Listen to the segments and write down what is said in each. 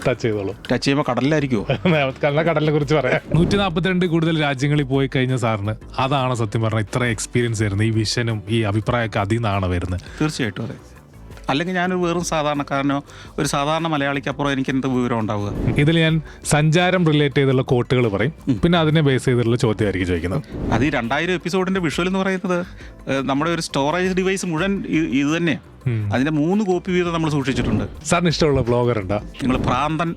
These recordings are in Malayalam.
ടച്ച് ചെയ്തോളൂ. ടച്ച് ചെയ്യുമ്പോൾ കടലിലായിരിക്കുമോ? കടലിനെ കുറിച്ച് പറയാം. 142 കൂടുതൽ രാജ്യങ്ങളിൽ പോയി കഴിഞ്ഞ സാറിന് അതാണ് സത്യം പറഞ്ഞാൽ ഇത്ര എക്സ്പീരിയൻസ് വരുന്നത്, ഈ വിഷനും ഈ അഭിപ്രായമൊക്കെ അതിൽ നിന്നാണ് വരുന്നത്. തീർച്ചയായിട്ടും അതെ. അല്ലെങ്കിൽ ഞാനൊരു വെറും സാധാരണക്കാരനോ ഒരു സാധാരണ മലയാളിക്കപ്പുറം എനിക്ക് എന്ത് വിവരം ഉണ്ടാവുക? ഇതിൽ ഞാൻ സഞ്ചാരം റിലേറ്റ് ചെയ്തുള്ള കോട്ടുകൾ പറയും, പിന്നെ അതിനെ ബേസ് ചെയ്തിട്ടുള്ള ചോദ്യമായിരിക്കും ചോദിക്കുന്നത്. അത് ഈ 2000 എപ്പിസോഡിന്റെ വിഷ്വൽ എന്ന് പറയുന്നത് നമ്മുടെ ഒരു സ്റ്റോറേജ് ഡിവൈസ് മുഴുവൻ ഇത് തന്നെയാണ്. അതിന്റെ 3 കോപ്പി വീതം നമ്മൾ സൂക്ഷിച്ചിട്ടുണ്ട്. സാറിന് ഇഷ്ടമുള്ള ബ്ലോഗർ ഉണ്ടോ? നിങ്ങൾ പ്രാന്തൻ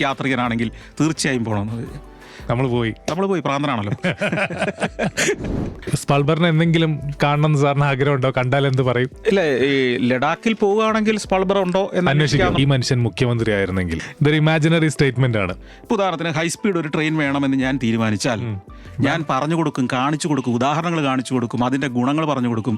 യാത്രികനാണെങ്കിൽ തീർച്ചയായും പോകണം. നമ്മൾ പോയി പ്രാന്തനാണല്ലോ. സ്പൾബറിനെ എന്തെങ്കിലും കാണണം എന്ന് സാറിന് ആഗ്രഹമുണ്ടോ? കണ്ടാൽ എന്ത് പറയും? ഇല്ല, ഈ ലഡാക്കിൽ പോവുകയാണെങ്കിൽ സ്പൾബർ ഉണ്ടോ എന്ന് അന്വേഷിക്കാം. ഈ മനുഷ്യൻ മുഖ്യമന്ത്രി ആയിരുന്നെങ്കിൽ ഇതൊരു ഇമാജിനറി സ്റ്റേറ്റ്മെന്റ് ആണ്. ഉദാഹരണത്തിന് ഹൈസ്പീഡ് ഒരു ട്രെയിൻ വേണമെന്ന് ഞാൻ തീരുമാനിച്ചാൽ ഞാൻ പറഞ്ഞു കൊടുക്കും, കാണിച്ചു കൊടുക്കും, ഉദാഹരണങ്ങൾ കാണിച്ചു കൊടുക്കും, അതിന്റെ ഗുണങ്ങൾ പറഞ്ഞു കൊടുക്കും.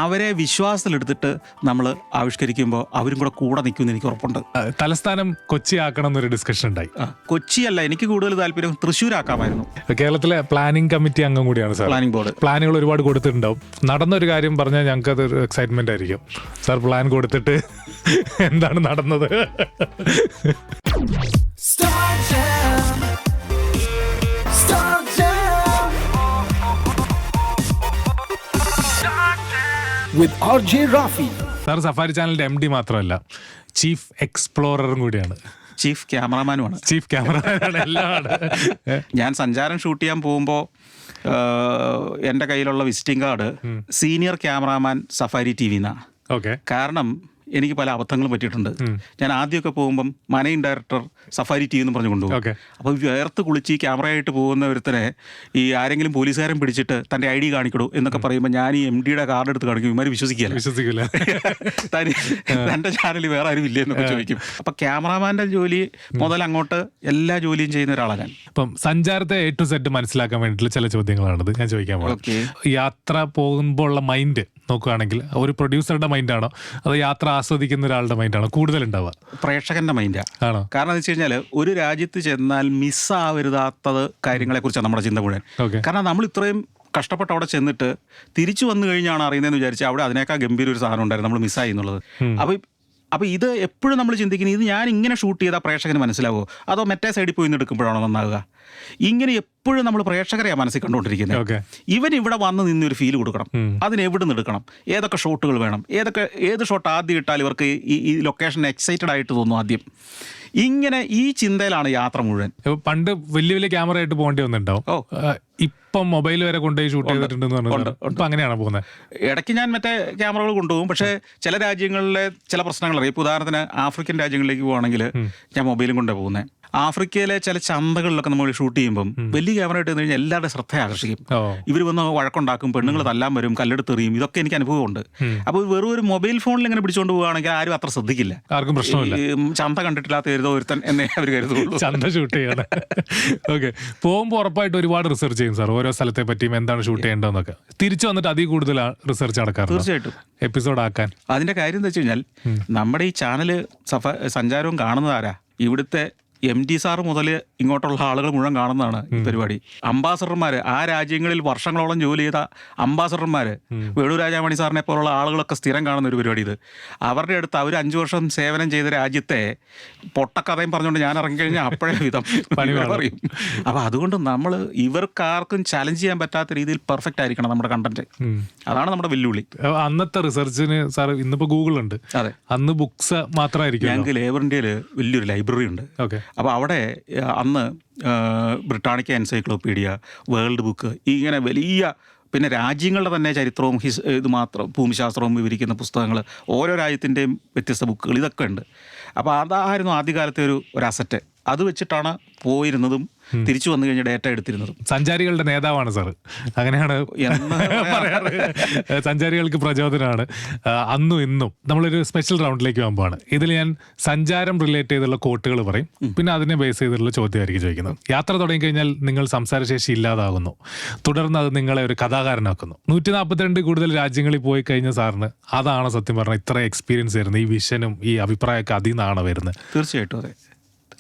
അവരെ വിശ്വാസത്തിലെടുത്തിട്ട് നമ്മൾ ആവിഷ്കരിക്കുമ്പോൾ അവരും കൂടെ നിൽക്കുമെന്ന് എനിക്ക് ഉറപ്പുണ്ട്. തലസ്ഥാനം കൊച്ചി ആക്കണം എന്നൊരു ഡിസ്കഷൻ ഉണ്ടായി. കൊച്ചിയല്ല, എനിക്ക് കൂടുതൽ താല്പര്യം തൃശ്ശൂരാക്കാമായിരുന്നു. കേരളത്തിലെ പ്ലാനിംഗ് കമ്മിറ്റി അംഗം കൂടിയാണ് സാർ. പ്ലാനിംഗ് ബോർഡ് പ്ലാനുകൾ ഒരുപാട് കൊടുത്തിട്ടുണ്ടാവും. നടന്നൊരു കാര്യം പറഞ്ഞാൽ ഞങ്ങൾക്ക് അത് എക്സൈറ്റ്മെന്റ് ആയിരിക്കും. സാർ പ്ലാൻ കൊടുത്തിട്ട് എന്താണ് നടന്നത്? സാർ സഫാരി ചാനലിന്റെ MD മാത്രമല്ല, ചീഫ് എക്സ്പ്ലോററും കൂടിയാണ്. ചീഫ് ക്യാമറാമാനുമാണ്. എല്ലാം. ഞാൻ സഞ്ചാരം ഷൂട്ട് ചെയ്യാൻ പോകുമ്പോൾ എൻ്റെ കയ്യിലുള്ള visiting card senior cameraman safari TV എന്നാണ്. ഓക്കെ. കാരണം എനിക്ക് പല അബദ്ധങ്ങളും പറ്റിയിട്ടുണ്ട്. ഞാൻ ആദ്യമൊക്കെ പോകുമ്പം മാനേജിംഗ് ഡയറക്ടർ സഫാരി TV എന്ന് പറഞ്ഞു കൊണ്ടുപോകും. അപ്പോൾ വേർത്ത് കുളിച്ച് ക്യാമറയായിട്ട് പോകുന്ന ഒരുത്തനെ ഈ ആരെങ്കിലും പോലീസുകാരൻ പിടിച്ചിട്ട് തൻ്റെ ID കാണിക്കടൂ എന്നൊക്കെ പറയുമ്പോൾ ഞാൻ ഈ MDയുടെ കാർഡ് എടുത്ത് കാണിക്കും. ഇവന്മാർ വിശ്വസിക്കില്ല. തൻ്റെ ചാനലിൽ വേറെ ആരും ഇല്ലേ എന്നൊക്കെ ചോദിക്കും. അപ്പം ക്യാമറാമാൻ്റെ ജോലി മുതൽ അങ്ങോട്ട് എല്ലാ ജോലിയും ചെയ്യുന്ന ഒരാളാണ് ഞാൻ. അപ്പം സഞ്ചാരത്തെ A to Z മനസ്സിലാക്കാൻ വേണ്ടിയിട്ടുള്ള ചില ചോദ്യങ്ങളാണത് ഞാൻ ചോദിക്കാൻ പോകുന്നത്. യാത്ര പോകുമ്പോൾ ഉള്ള മൈൻഡ് നോക്കുകയാണെങ്കിൽ ഒരു പ്രൊഡ്യൂസറുടെ മൈൻഡാണോ അതോ യാത്ര ആസ്വദിക്കുന്ന ഒരാളുടെ മൈൻഡാണോ കൂടുതൽ ഉണ്ടാവുക? പ്രേക്ഷകന്റെ മൈൻഡാ. ആണോ? കാരണം എന്ന് വെച്ച് കഴിഞ്ഞാൽ ഒരു രാജ്യത്ത് ചെന്നാൽ മിസ്സാവരുതാത്തത് കാര്യങ്ങളെ കുറിച്ചാണ് നമ്മുടെ ചിന്ത മുഴുവൻ. കാരണം നമ്മൾ ഇത്രയും കഷ്ടപ്പെട്ട് അവിടെ ചെന്നിട്ട് തിരിച്ചു വന്നു കഴിഞ്ഞാണ് അറിയുന്നതെന്ന് വിചാരിച്ചാൽ അവിടെ അതിനേക്കാൾ ഗംഭീര ഒരു സാധനം ഉണ്ടായിരുന്നു, നമ്മൾ മിസ്സായി എന്നുള്ളത്. അപ്പോൾ ഇത് എപ്പോഴും നമ്മൾ ചിന്തിക്കുന്നത് ഇത് ഞാൻ ഇങ്ങനെ ഷൂട്ട് ചെയ്താൽ പ്രേക്ഷകന് മനസ്സിലാവുമോ അതോ മറ്റേ സൈഡിൽ പോയി എടുക്കുമ്പോഴാണോ നന്നാവുക? ഇങ്ങനെ എപ്പോഴും നമ്മൾ പ്രേക്ഷകരെയാണ് മനസ്സിൽ കണ്ടുകൊണ്ടിരിക്കുന്നത്. ഇവൻ ഇവിടെ വന്ന് നിന്നൊരു ഫീൽ കൊടുക്കണം, അതിന് എവിടെ നിന്ന് എടുക്കണം, ഏതൊക്കെ ഷോട്ടുകൾ വേണം, ഏത് ഷോട്ട് ആദ്യം ഇട്ടാൽ ഇവർക്ക് ഈ ലൊക്കേഷൻ എക്സൈറ്റഡ് ആയിട്ട് തോന്നും ആദ്യം. ഇങ്ങനെ ഈ ചിന്തയിലാണ് യാത്ര മുഴുവൻ. പണ്ട് വലിയ വലിയ ക്യാമറ ആയിട്ട് പോകേണ്ടി വന്നിട്ടുണ്ടാവും. ഇപ്പം മൊബൈൽ വരെ കൊണ്ടുപോയി ഷൂട്ട് ചെയ്തിട്ടുണ്ടെന്ന് പറഞ്ഞു. ഇപ്പം അങ്ങനെയാണ് പോകുന്നത്. ഇടയ്ക്ക് ഞാൻ മറ്റേ ക്യാമറകൾ കൊണ്ടുപോകും. പക്ഷേ ചില രാജ്യങ്ങളിലെ ചില പ്രശ്നങ്ങൾ അറിയാം. ഇപ്പോൾ ഉദാഹരണത്തിന് ആഫ്രിക്കൻ രാജ്യങ്ങളിലേക്ക് പോകുകയാണെങ്കിൽ ഞാൻ മൊബൈലും കൊണ്ടേ പോകുന്നത്. ആഫ്രിക്കയിലെ ചില ചന്തകളിലൊക്കെ നമ്മൾ ഷൂട്ട് ചെയ്യുമ്പം വലിയ ക്യാമറ ഇട്ട് കഴിഞ്ഞാൽ എല്ലാവരുടെ ശ്രദ്ധ ആകർഷിക്കും. ഇവർ വന്ന് വഴക്കുണ്ടാക്കും, പെണ്ണുങ്ങൾ തല്ലാൻ വരും, കല്ലെടുത്തെറിയും. ഇതൊക്കെ എനിക്ക് അനുഭവമുണ്ട്. അപ്പോൾ വെറും ഒരു മൊബൈൽ ഫോണിൽ ഇങ്ങനെ പിടിച്ചുകൊണ്ട് പോവുകയാണെങ്കിൽ ആരും അത്ര ശ്രദ്ധിക്കില്ല. ആർക്കും പ്രശ്നമില്ല. ചന്ത കണ്ടിട്ടില്ലാത്ത ഏതോ ഒരുത്തൻ എന്നേ അവർ കരുതുള്ളൂ. ചന്ത ഷൂട്ട് ചെയ്യണം. ഓക്കെ. പോകുമ്പോൾ ഉറപ്പായിട്ട് ഒരുപാട് റിസർച്ച് ചെയ്യും സാർ, ഓരോ സ്ഥലത്തെ പറ്റിയും എന്താണ് ഷൂട്ട് ചെയ്യേണ്ടതെന്നൊക്കെ. തിരിച്ചു വന്നിട്ട് അതിൽ കൂടുതൽ റിസർച്ച് നടക്കാറുണ്ട്. തീർച്ചയായിട്ടും. എപ്പിസോഡ് ആക്കാൻ അതിന്റെ കാര്യം എന്താ വെച്ച് കഴിഞ്ഞാൽ നമ്മുടെ ഈ ചാനൽ സഞ്ചാരവും കാണുന്നതാരാ? ഇവിടുത്തെ MD സാറ് മുതൽ ഇങ്ങോട്ടുള്ള ആളുകൾ മുഴുവൻ കാണുന്നതാണ് ഈ പരിപാടി. അംബാസഡർമാർ, ആ രാജ്യങ്ങളിൽ വർഷങ്ങളോളം ജോലി ചെയ്ത അംബാസഡർമാർ, വേണു രാജാമണി സാറിനെ പോലുള്ള ആളുകളൊക്കെ സ്ഥിരം കാണുന്ന ഒരു പരിപാടി ഇത്. അവരുടെ അടുത്ത് അവർ 5 വർഷം സേവനം ചെയ്ത രാജ്യത്തെ പൊട്ടക്കഥയും പറഞ്ഞുകൊണ്ട് ഞാൻ ഇറങ്ങിക്കഴിഞ്ഞാൽ അപ്പോഴേ വിധം പറയും. അപ്പോൾ അതുകൊണ്ട് നമ്മൾ ഇവർക്കാർക്കും ചലഞ്ച് ചെയ്യാൻ പറ്റാത്ത രീതിയിൽ പെർഫെക്റ്റ് ആയിരിക്കണം നമ്മുടെ കണ്ടന്റ്. അതാണ് നമ്മുടെ വെല്ലുവിളി. അന്നത്തെ റിസർച്ചിന് സാർ ഇന്നിപ്പോൾ ഗൂഗിൾ ഉണ്ട്. അതെ, അന്ന് ബുക്സ് മാത്രമായിരിക്കും. ഞങ്ങൾക്ക് ലേബർ ഇന്ത്യയിൽ വലിയൊരു ലൈബ്രറി ഉണ്ട്. അപ്പോൾ അവിടെ അന്ന് ബ്രിട്ടാനിക്ക എൻസൈക്ലോപീഡിയ, വേൾഡ് ബുക്ക്, ഇങ്ങനെ വലിയ, പിന്നെ രാജ്യങ്ങളുടെ തന്നെ ചരിത്രവും ഇത് മാത്രം ഭൂമിശാസ്ത്രവും വിവരിക്കുന്ന പുസ്തകങ്ങൾ, ഓരോ രാജ്യത്തിൻ്റെയും വ്യത്യസ്ത ബുക്കുകൾ, ഇതൊക്കെ ഉണ്ട്. അപ്പോൾ അതായിരുന്നു ആദ്യകാലത്തെ ഒരു അസറ്റ്. അത് വെച്ചിട്ടാണ് പോയിരുന്നതും തിരിച്ചു വന്നു കഴിഞ്ഞ ഡേറ്റ എടുത്തിരുന്നതും. സഞ്ചാരികളുടെ നേതാവാണ് സാർ, അങ്ങനെയാണ് പറയാറ്. സഞ്ചാരികൾക്ക് പ്രചോദനമാണ് അന്നും ഇന്നും. നമ്മളൊരു സ്പെഷ്യൽ റൗണ്ടിലേക്ക് പോകുമ്പോഴാണ് ഇതിൽ ഞാൻ സഞ്ചാരം റിലേറ്റ് ചെയ്തുള്ള കോട്ടുകൾ പറയും, പിന്നെ അതിനെ ബേസ് ചെയ്തിട്ടുള്ള ചോദ്യമായിരിക്കും ചോദിക്കുന്നത്. യാത്ര തുടങ്ങിക്കഴിഞ്ഞാൽ നിങ്ങൾ സംസാരശേഷി ഇല്ലാതാകുന്നു, തുടർന്ന് അത് നിങ്ങളെ ഒരു കഥാകാരനാക്കുന്നു. 142 കൂടുതൽ രാജ്യങ്ങളിൽ പോയി കഴിഞ്ഞ സാറിന് അതാണ് സത്യം പറഞ്ഞാൽ ഇത്ര എക്സ്പീരിയൻസ് വരുന്നത്, ഈ വിഷനും ഈ അഭിപ്രായമൊക്കെ അതിൽ നിന്നാണ് വരുന്നത്. തീർച്ചയായിട്ടും അതെ.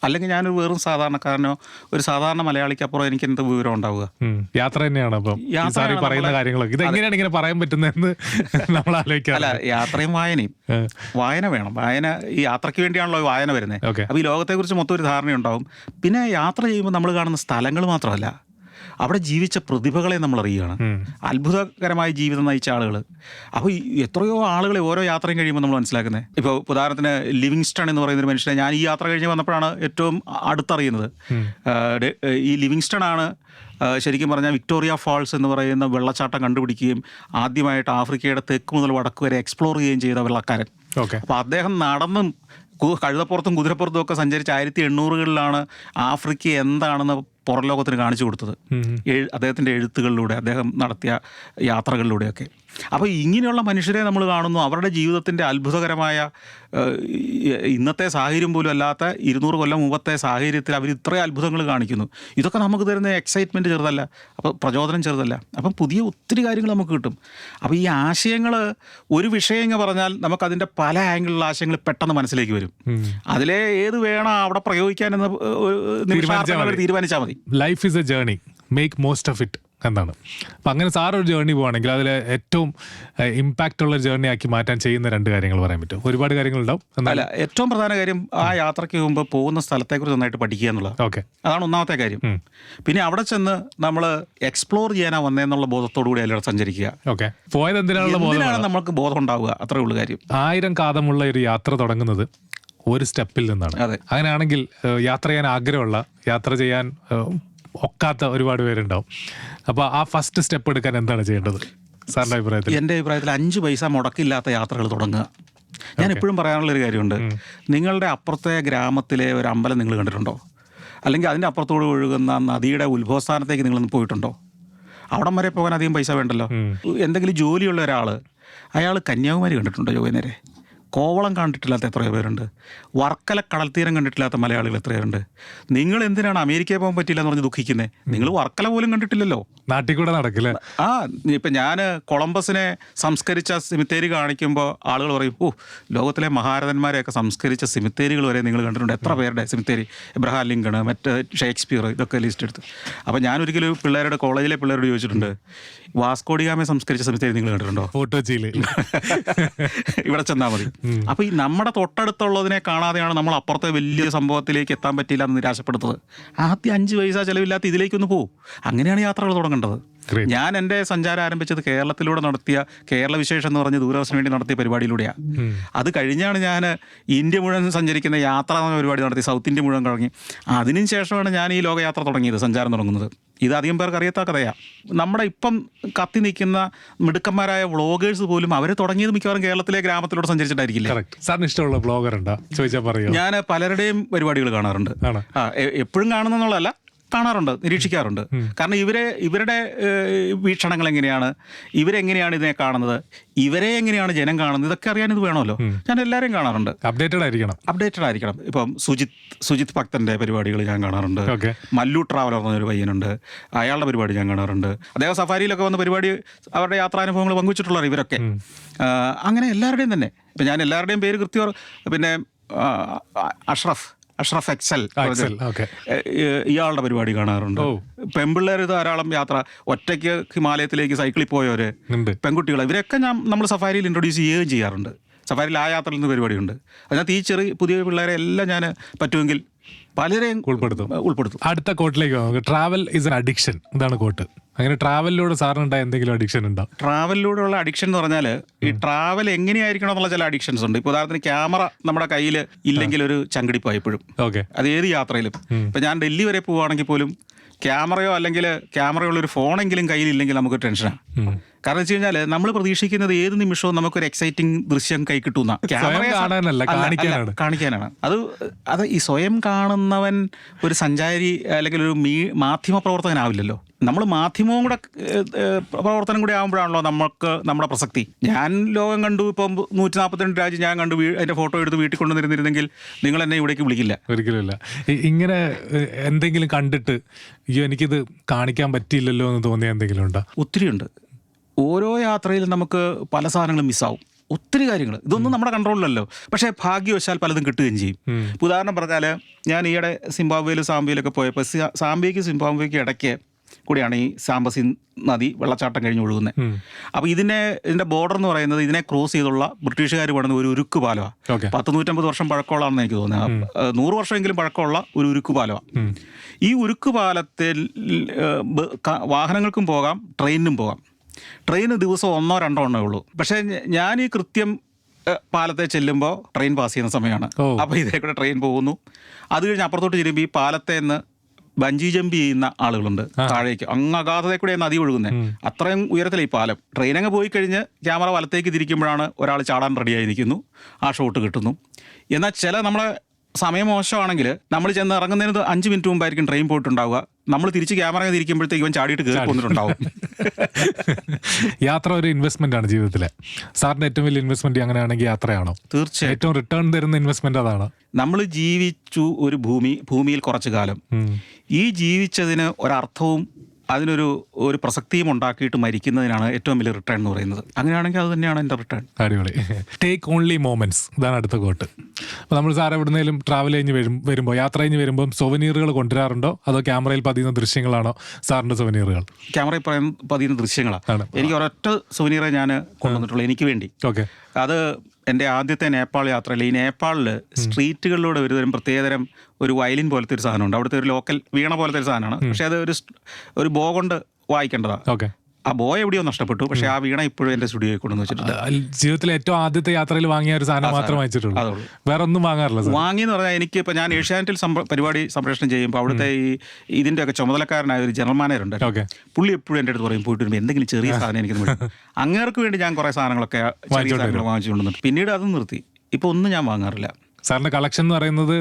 അല്ലെങ്കിൽ ഞാനൊരു വെറും സാധാരണക്കാരനോ ഒരു സാധാരണ മലയാളിക്കപ്പുറം എനിക്ക് എന്ത് വിവരം ഉണ്ടാവുക? യാത്ര തന്നെയാണ്. അപ്പം യാത്രയാണ് ഈ പറയുന്ന കാര്യങ്ങളൊക്കെ ഇതെങ്ങനെയാണ് ഇങ്ങനെ പറയാൻ പറ്റുന്നതെന്ന് നമ്മൾ ആലോചിക്കാം. അല്ല, യാത്രയും വായനയും. വായന വേണം. വായന, ഈ യാത്രയ്ക്ക് വേണ്ടിയാണല്ലോ വായന വരുന്നത്. ഓക്കെ. അപ്പോൾ ഈ ലോകത്തെക്കുറിച്ച് മൊത്തം ഒരു ധാരണയുണ്ടാവും. പിന്നെ യാത്ര ചെയ്യുമ്പോൾ നമ്മൾ കാണുന്ന സ്ഥലങ്ങൾ മാത്രമല്ല, അവിടെ ജീവിച്ച പ്രതിഭകളെ നമ്മൾ അറിയുകയാണ്. അത്ഭുതകരമായ ജീവിതം നയിച്ച ആളുകൾ. അപ്പോൾ എത്രയോ ആളുകളെ ഓരോ യാത്രയും കഴിയുമ്പോൾ നമ്മൾ മനസ്സിലാക്കുന്നത്. ഇപ്പോൾ ഉദാഹരണത്തിന് ലിവിങ്സ്റ്റൺ എന്ന് പറയുന്നൊരു മനുഷ്യനെ ഞാൻ ഈ യാത്ര കഴിഞ്ഞ് വന്നപ്പോഴാണ് ഏറ്റവും അടുത്തറിയുന്നത്. ഈ ലിവിങ്സ്റ്റൺ ആണ് ശരിക്കും പറഞ്ഞാൽ വിക്ടോറിയ ഫാൾസ് എന്ന് പറയുന്ന വെള്ളച്ചാട്ടം കണ്ടുപിടിക്കുകയും ആദ്യമായിട്ട് ആഫ്രിക്കയുടെ തെക്ക് മുതൽ വടക്ക് വരെ എക്സ്പ്ലോർ ചെയ്യുകയും ചെയ്ത വെള്ളക്കാരൻ. അപ്പോൾ അദ്ദേഹം നടന്നും കഴുതപ്പുറത്തും കുതിരപ്പുറത്തും ഒക്കെ സഞ്ചരിച്ച് 1800-കളിലാണ് ആഫ്രിക്ക എന്താണെന്ന് പുറം ലോകത്തിന് കാണിച്ചു കൊടുത്തത്. അദ്ദേഹത്തിൻ്റെ എഴുത്തുകളിലൂടെ, അദ്ദേഹം നടത്തിയ യാത്രകളിലൂടെയൊക്കെ. അപ്പോൾ ഇങ്ങനെയുള്ള മനുഷ്യരെ നമ്മൾ കാണുന്നു. അവരുടെ ജീവിതത്തിൻ്റെ അത്ഭുതകരമായ, ഇന്നത്തെ സാഹചര്യം പോലും അല്ലാത്ത 200 കൊല്ലം മുമ്പത്തെ സാഹചര്യത്തിൽ അവർ ഇത്രയും അത്ഭുതങ്ങൾ കാണിക്കുന്നു. ഇതൊക്കെ നമുക്ക് തരുന്ന എക്സൈറ്റ്മെൻറ്റ് ചെറുതല്ല, അപ്പോൾ പ്രചോദനം ചെറുതല്ല. അപ്പം പുതിയ ഒത്തിരി കാര്യങ്ങൾ നമുക്ക് കിട്ടും. അപ്പോൾ ഈ ആശയങ്ങൾ, ഒരു വിഷയം എന്ന് പറഞ്ഞാൽ നമുക്കതിൻ്റെ പല ആംഗിളിലുള്ള ആശയങ്ങൾ പെട്ടെന്ന് മനസ്സിലേക്ക് വരും. അതിലെ ഏത് വേണം അവിടെ പ്രയോഗിക്കാനെന്ന് തീരുമാനിച്ചാൽ മതി. Life is A journey, make most of it എന്നാണ്. അപ്പം അങ്ങനെ സാറൊരു ജേർണി പോവാണെങ്കിൽ അതിൽ ഏറ്റവും ഇമ്പാക്റ്റ് ഉള്ള ജേർണി ആക്കി മാറ്റാൻ ചെയ്യുന്ന 2 കാര്യങ്ങൾ പറയാൻ പറ്റും. ഒരുപാട് കാര്യങ്ങളുണ്ടാവും. അല്ല, ഏറ്റവും പ്രധാന കാര്യം ആ യാത്രയ്ക്ക് മുമ്പ് പോകുന്ന സ്ഥലത്തെക്കുറിച്ച് നന്നായിട്ട് പഠിക്കുക എന്നുള്ളത്. ഓക്കെ, അതാണ് ഒന്നാമത്തെ കാര്യം. പിന്നെ അവിടെ ചെന്ന് നമ്മൾ എക്സ്പ്ലോർ ചെയ്യാനാ വന്നേന്നുള്ള ബോധത്തോടു കൂടി അതിലൂടെ സഞ്ചരിക്കുക. ഓക്കെ, പോയത് എന്തിനാണ് നമുക്ക് ബോധം ഉണ്ടാവുക, അത്രേ ഉള്ളൂ കാര്യം. 1000 കാതമുള്ള ഒരു യാത്ര തുടങ്ങുന്നത് ഒരു സ്റ്റെപ്പിൽ നിന്നാണ്. അങ്ങനെയാണെങ്കിൽ യാത്ര ചെയ്യാൻ ആഗ്രഹമുള്ള, യാത്ര ചെയ്യാൻ ഒക്കാത്ത ഒരുപാട് പേരുണ്ടാവും. അപ്പോൾ ആ ഫസ്റ്റ് സ്റ്റെപ്പ് എടുക്കാൻ എന്താണ് ചെയ്യേണ്ടത് സാറിൻ്റെ അഭിപ്രായത്തിൽ? എൻ്റെ അഭിപ്രായത്തിൽ 5 പൈസ മുടക്കില്ലാത്ത യാത്രകൾ തുടങ്ങുക. ഞാൻ എപ്പോഴും പറയാനുള്ളൊരു കാര്യമുണ്ട്. നിങ്ങളുടെ അപ്പുറത്തെ ഗ്രാമത്തിലെ ഒരു അമ്പലം നിങ്ങൾ കണ്ടിട്ടുണ്ടോ? അല്ലെങ്കിൽ അതിൻ്റെ അപ്പുറത്തോട് ഒഴുകുന്ന നദിയുടെ ഉത്ഭവസ്ഥാനത്തേക്ക് നിങ്ങളൊന്ന് പോയിട്ടുണ്ടോ? അവിടം വരെ പോകാൻ അധികം പൈസ വേണ്ടല്ലോ. എന്തെങ്കിലും ജോലിയുള്ള ഒരാൾ, അയാൾ കന്യാകുമാരി കണ്ടിട്ടുണ്ടോ? ജോയിനരെ കോവളം കണ്ടിട്ടില്ലാത്ത എത്രയോ പേരുണ്ട്. വർക്കല കടൽത്തീരം കണ്ടിട്ടില്ലാത്ത മലയാളികൾ എത്രയുണ്ട്. നിങ്ങൾ എന്തിനാണ് അമേരിക്കയിൽ പോകാൻ പറ്റില്ല എന്ന് പറഞ്ഞ് ദുഃഖിക്കുന്നത്? നിങ്ങൾ വർക്കല പോലും കണ്ടിട്ടില്ലല്ലോ. നാട്ടിൽ കൂടെ നടക്കില്ല. ഇപ്പം ഞാൻ കൊളംബസിനെ സംസ്കരിച്ച സിമിത്തേരി കാണിക്കുമ്പോൾ ആളുകൾ പറയും, ലോകത്തിലെ മഹാരഥന്മാരെയൊക്കെ സംസ്കരിച്ച സിമിത്തേരികൾ വരെ നിങ്ങൾ കണ്ടിട്ടുണ്ട്. എത്ര പേരുടെ സിമിത്തേരി, എബ്രഹാം ലിങ്കൺ, മറ്റ് ഷേക്സ്പിയർ, ഇതൊക്കെ ലിസ്റ്റ് എടുത്ത്. അപ്പോൾ ഞാനൊരിക്കലും കോളേജിലെ പിള്ളേരോട് ചോദിച്ചിട്ടുണ്ട്, വാസ്കോഡിഗാമയെ സംസ്കരിച്ച സിമിത്തേരി നിങ്ങൾ കണ്ടിട്ടുണ്ടോ? ഫോട്ടോച്ചിയിൽ ഇവിടെ ചെന്നാൽ മതി. അപ്പോൾ ഈ നമ്മുടെ തൊട്ടടുത്തുള്ളതിനെ കാണാതെയാണ് നമ്മൾ അപ്പുറത്തെ വലിയ സംഭവത്തിലേക്ക് എത്താൻ പറ്റില്ല എന്ന് നിരാശപ്പെടുത്തത്. ആദ്യം 5 പൈസ ചിലവില്ലാത്ത ഇതിലേക്കൊന്ന് പോകും. അങ്ങനെയാണ് യാത്രകൾ തുടങ്ങേണ്ടത്. ഞാൻ എൻ്റെ സഞ്ചാരം ആരംഭിച്ചത് കേരളത്തിലൂടെ നടത്തിയ കേരള വിശേഷം എന്ന് പറഞ്ഞ് ദൂരദർശന് വേണ്ടി നടത്തിയ പരിപാടിയിലൂടെയാണ്. അത് കഴിഞ്ഞാണ് ഞാൻ ഇന്ത്യ മുഴുവൻ സഞ്ചരിക്കുന്ന യാത്ര എന്ന പരിപാടി നടത്തി, സൗത്ത് ഇന്ത്യ മുഴുവൻ കറങ്ങി. അതിനു ശേഷമാണ് ഞാൻ ഈ ലോകയാത്ര തുടങ്ങിയത്, സഞ്ചാരം തുടങ്ങുന്നത്. ഇത് അധികം പേർക്ക് അറിയാത്ത കഥയാണ്. നമ്മുടെ ഇപ്പം കത്തി നിൽക്കുന്ന മിടുക്കന്മാരായ വ്ളോഗേഴ്സ് പോലും അവർ തുടങ്ങിയത് മിക്കവാറും കേരളത്തിലെ ഗ്രാമത്തിലൂടെ സഞ്ചരിച്ചിട്ടായിരിക്കില്ല. സാറിന് ഇഷ്ടമുള്ള വ്ളോഗർ ഉണ്ടോ ചോദിച്ചാൽ പറയും. ഞാൻ പലരുടെയും പരിപാടികൾ കാണാറുണ്ട്. എപ്പോഴും കാണുന്നെന്നുള്ളതല്ല, കാണാറുണ്ട്, നിരീക്ഷിക്കാറുണ്ട്. കാരണം ഇവരുടെ വീക്ഷണങ്ങൾ എങ്ങനെയാണ്, ഇവരെങ്ങനെയാണ് ഇതിനെ കാണുന്നത്, ഇവരെ എങ്ങനെയാണ് ജനം കാണുന്നത്, ഇതൊക്കെ അറിയാൻ ഇത് വേണമല്ലോ. ഞാൻ എല്ലാവരെയും കാണാറുണ്ട്. അപ്ഡേറ്റഡ് ആയിരിക്കണം. ഇപ്പം സുജിത് ഭക്തന്റെ പരിപാടികൾ ഞാൻ കാണാറുണ്ട്. മല്ലു ട്രാവലർ എന്നൊരു പയ്യനുണ്ട്, അയാളുടെ പരിപാടി ഞാൻ കാണാറുണ്ട്. അദ്ദേഹം സഫാരിയിലൊക്കെ വന്ന പരിപാടി, അവരുടെ യാത്രാനുഭവങ്ങൾ പങ്കുവച്ചിട്ടുള്ളവർ ഇവരൊക്കെ. അങ്ങനെ എല്ലാവരുടെയും തന്നെ. ഇപ്പം ഞാൻ എല്ലാവരുടെയും പേര് കൃത്യം, പിന്നെ അഷ്റഫ് എക്സൽ, ഇയാളുടെ പരിപാടി കാണാറുണ്ട്. പെൺപിള്ളേർ ധാരാളം യാത്ര, ഒറ്റയ്ക്ക് ഹിമാലയത്തിലേക്ക് സൈക്കിളിൽ പോയവര്, പെൺകുട്ടികൾ, ഇവരൊക്കെ നമ്മൾ സഫാരിയിൽ ഇൻട്രൊഡ്യൂസ് ചെയ്യുകയും ചെയ്യാറുണ്ട്. സഫാരിയിൽ ആ യാത്രയിൽ നിന്ന് പരിപാടിയുണ്ട്. അതിനകത്ത് ഈ പുതിയ പിള്ളേരെ എല്ലാം ഞാൻ പറ്റുമെങ്കിൽ പലരെയും ഉൾപ്പെടുത്തും. അടുത്ത കോട്ടിലേക്ക് നമുക്ക്. ട്രാവൽ ഈസ് എൻ അഡിക്ഷൻ, ഇതാണ് കോട്ട്. അങ്ങനെ ട്രാവലിലൂടെ സാറിനുണ്ടായ എന്തെങ്കിലും അഡിക്ഷൻ ഉണ്ടോ? ട്രാവലിലൂടെയുള്ള അഡിക്ഷൻ എന്ന് പറഞ്ഞാൽ, ഈ ട്രാവൽ എങ്ങനെയായിരിക്കണം എന്നുള്ള ചില അഡിക്ഷൻസ് ഉണ്ട്. ഇപ്പോൾ ഉദാഹരണത്തിന് ക്യാമറ നമ്മുടെ കയ്യിൽ ഇല്ലെങ്കിൽ ഒരു ചങ്കിടിപ്പാണ് എപ്പോഴും. അത് ഏത് യാത്രയിലും. ഇപ്പം ഞാൻ ഡൽഹി വരെ പോവുകയാണെങ്കിൽ പോലും ക്യാമറയോ അല്ലെങ്കിൽ ക്യാമറയുള്ളൊരു ഫോണെങ്കിലും കയ്യിലില്ലെങ്കിൽ നമുക്ക് ടെൻഷനാണ്. കാരണം വെച്ച് കഴിഞ്ഞാൽ നമ്മൾ പ്രതീക്ഷിക്കുന്നത് ഏത് നിമിഷവും നമുക്കൊരു എക്സൈറ്റിംഗ് ദൃശ്യം കൈ കിട്ടുന്ന, കാണിക്കാനാണ്. അത് ഈ സ്വയം കാണുന്നവൻ ഒരു സഞ്ചാരി അല്ലെങ്കിൽ ഒരു മാധ്യമ പ്രവർത്തകനാവില്ലല്ലോ. നമ്മൾ മാധ്യമവും കൂടെ പ്രവർത്തനം കൂടി ആകുമ്പോഴാണല്ലോ നമ്മുടെ പ്രസക്തി. ഞാൻ ലോകം കണ്ടു, ഇപ്പം 142 രാജ്യം ഞാൻ കണ്ടു, അതിൻ്റെ ഫോട്ടോ എടുത്ത് വീട്ടിൽ കൊണ്ടുവന്നിരുന്നെങ്കിൽ നിങ്ങൾ എന്നെ ഇവിടേക്ക് വിളിക്കില്ല. ഒരിക്കലുമില്ല. ഇങ്ങനെ എന്തെങ്കിലും കണ്ടിട്ട് എനിക്കിത് കാണിക്കാൻ പറ്റിയില്ലല്ലോ എന്ന് തോന്നിയ എന്തെങ്കിലും ഉണ്ടോ? ഒത്തിരിയുണ്ട്. ഓരോ യാത്രയിലും നമുക്ക് പല സാധനങ്ങളും മിസ്സാവും. ഒത്തിരി കാര്യങ്ങൾ ഇതൊന്നും നമ്മുടെ കൺട്രോളിലല്ലോ, പക്ഷേ ഭാഗ്യവശാൽ പലതും കിട്ടുകയും ചെയ്യും. ഉദാഹരണം പറഞ്ഞാൽ ഞാൻ ഈയിടെ സിംബാബ്വേയിലും സാംബിയയിലൊക്കെ പോയപ്പോൾ സാംബിയയ്ക്ക് സിംബാബ്വേക്ക് ഇടയ്ക്ക് കൂടിയാണ് ഈ സാംബസി നദി വെള്ളച്ചാട്ടം കഴിഞ്ഞ് ഒഴുകുന്നത്. അപ്പോൾ ഇതിൻ്റെ ബോർഡർ എന്ന് പറയുന്നത് ഇതിനെ ക്രോസ് ചെയ്തുള്ള ബ്രിട്ടീഷുകാർ പണിത ഒരു ഉരുക്ക് പാലമാണ്. 150 വർഷം പഴക്കമുള്ളതാണെന്ന് എനിക്ക് തോന്നുന്നത്. 100 വർഷമെങ്കിലും പഴക്കമുള്ള ഒരു ഉരുക്ക് പാലമാണ്. ഈ ഉരുക്ക് പാലത്തിൽ വാഹനങ്ങൾക്കും പോകാം, ട്രെയിനിനും പോകാം. ട്രെയിന് ദിവസം 1 or 2 എണ്ണേ ഉള്ളൂ. പക്ഷേ ഞാൻ ഈ കൃത്യം പാലത്തെ ചെല്ലുമ്പോൾ ട്രെയിൻ പാസ് ചെയ്യുന്ന സമയമാണ്. അപ്പോൾ ഇതേ കൂടെ ട്രെയിൻ പോകുന്നു. അത് കഴിഞ്ഞ് അപ്പുറത്തോട്ട് ചെല്ലുമ്പോൾ ഈ പാലത്തെ നിന്ന് ബഞ്ചി ജമ്പ് ചെയ്യുന്ന ആളുകളുണ്ട് താഴേക്ക്. അങ്ങ് അഗാധതയിൽ കൂടെ നദി ഒഴുകുന്നത്. അത്രയും ഉയരത്തിലെ ഈ പാലം. ട്രെയിനങ്ങ് പോയി കഴിഞ്ഞ് ക്യാമറ വലത്തേക്ക് തിരിക്കുമ്പോഴാണ് ഒരാൾ ചാടാൻ റെഡിയായിരിക്കുന്നു, ആ ഷോട്ട് കിട്ടുന്നു. എന്നാൽ ചില നമ്മളെ സമയം മോശമാണെങ്കിൽ നമ്മൾ ചെന്ന് ഇറങ്ങുന്നതിന് 5 മിനിറ്റ് മുമ്പായിരിക്കും ട്രെയിൻ പോയിട്ടുണ്ടാവുക. നമ്മൾ തിരിച്ച് ക്യാമറ തിരിക്കുമ്പോഴത്തേക്ക് ഇവൻ ചാടിയിട്ട് കയറി പോന്നിട്ടുണ്ടാവും. യാത്ര ഒരു ഇൻവെസ്റ്റ്മെന്റ് ആണ് ജീവിതത്തിലെ. സാറിന്റെ ഏറ്റവും വലിയ ഇൻവെസ്റ്റ്മെന്റ് അങ്ങനെയാണെങ്കിൽ യാത്രയാണോ? തീർച്ചയായും. ഏറ്റവും റിട്ടേൺ തരുന്ന ഇൻവെസ്റ്റ്മെന്റ് അതാണ്. നമ്മൾ ജീവിച്ചു ഒരു ഭൂമിയിൽ കുറച്ചു കാലം. ഈ ജീവിച്ചതിന് ഒരർത്ഥവും അതിനൊരു പ്രസക്തിയും ഉണ്ടാക്കിയിട്ട് മരിക്കുന്നതിനാണ് ഏറ്റവും വലിയ റിട്ടേൺ എന്ന് പറയുന്നത്. അങ്ങനെയാണെങ്കിൽ അത് തന്നെയാണ് എൻ്റെ റിട്ടേൺ. അടിപൊളി. ടേക്ക് ഓൺലി മൊമെന്റ്സ്, ഇതാണ് അടുത്ത കോട്ട്. അപ്പോൾ നമ്മൾ സാർ എവിടുന്നേലും ട്രാവൽ കഴിഞ്ഞ് വരുമ്പോൾ, യാത്ര കഴിഞ്ഞ് വരുമ്പോൾ സൊവനീറുകൾ കൊണ്ടുവരാറുണ്ടോ, അതോ ക്യാമറയിൽ പതിയുന്ന ദൃശ്യങ്ങളാണോ സാറിൻ്റെ സൊവനീറുകൾ? ക്യാമറയിൽ പതിയുന്ന ദൃശ്യങ്ങളാണ്. എനിക്ക് ഒരൊറ്റ സൊവനീറെ ഞാൻ കൊണ്ടുവന്നിട്ടുള്ളൂ എനിക്ക് വേണ്ടി. ഓക്കെ. അത് എൻ്റെ ആദ്യത്തെ നേപ്പാൾ യാത്രയിൽ ഈ നേപ്പാളിൽ സ്ട്രീറ്റുകളിലൂടെ ഒരുതരം പ്രത്യേകതരം ഒരു വയലിൻ പോലത്തെ ഒരു സാധനമുണ്ട്. അവിടുത്തെ ഒരു ലോക്കൽ വീണ പോലത്തെ ഒരു സാധനമാണ്. പക്ഷേ അത് ഒരു ബോ കൊണ്ട് വായിക്കേണ്ടതാണ്. ഓക്കെ. ആ ബോ എവിടെയോ നഷ്ടപ്പെട്ടു, പക്ഷേ ആ വീണ ഇപ്പോഴും എൻ്റെ സ്റ്റുഡിയോയിൽ കൊണ്ടുവന്ന് വെച്ചിട്ടുണ്ട്. ജീവിതത്തിലെ ഏറ്റവും ആദ്യത്തെ യാത്രയിൽ വാങ്ങിയ ഒരു സാധനം മാത്രം വാങ്ങിച്ചിട്ടുള്ളൂ, വേറെ ഒന്നും വാങ്ങാറില്ല. വാങ്ങിയെന്ന് പറഞ്ഞാൽ എനിക്കിപ്പോൾ ഞാൻ ഏഷ്യാനെറ്റിൽ പരിപാടി സംപ്രേഷണം ചെയ്യുമ്പോൾ അവിടുത്തെ ഇതിൻ്റെയൊക്കെ ചുമതലക്കാരനായ ഒരു ജനറൽ മാനേജർ ഉണ്ട്. പുള്ളി എപ്പോഴും എൻ്റെ അടുത്ത് പറയും, പോയിട്ട് വരുമ്പോൾ എന്തെങ്കിലും ചെറിയ സാധനം എനിക്ക് അങ്ങേർക്ക് വേണ്ടി ഞാൻ കുറേ സാധനങ്ങളൊക്കെ വാങ്ങിച്ചുകൊണ്ടുവന്നിട്ട് പിന്നീട് അത് നിർത്തി. ഇപ്പോൾ ഒന്നും ഞാൻ വാങ്ങാറില്ല. സാറിന്റെ കളക്ഷൻ എന്ന് പറയുന്നത്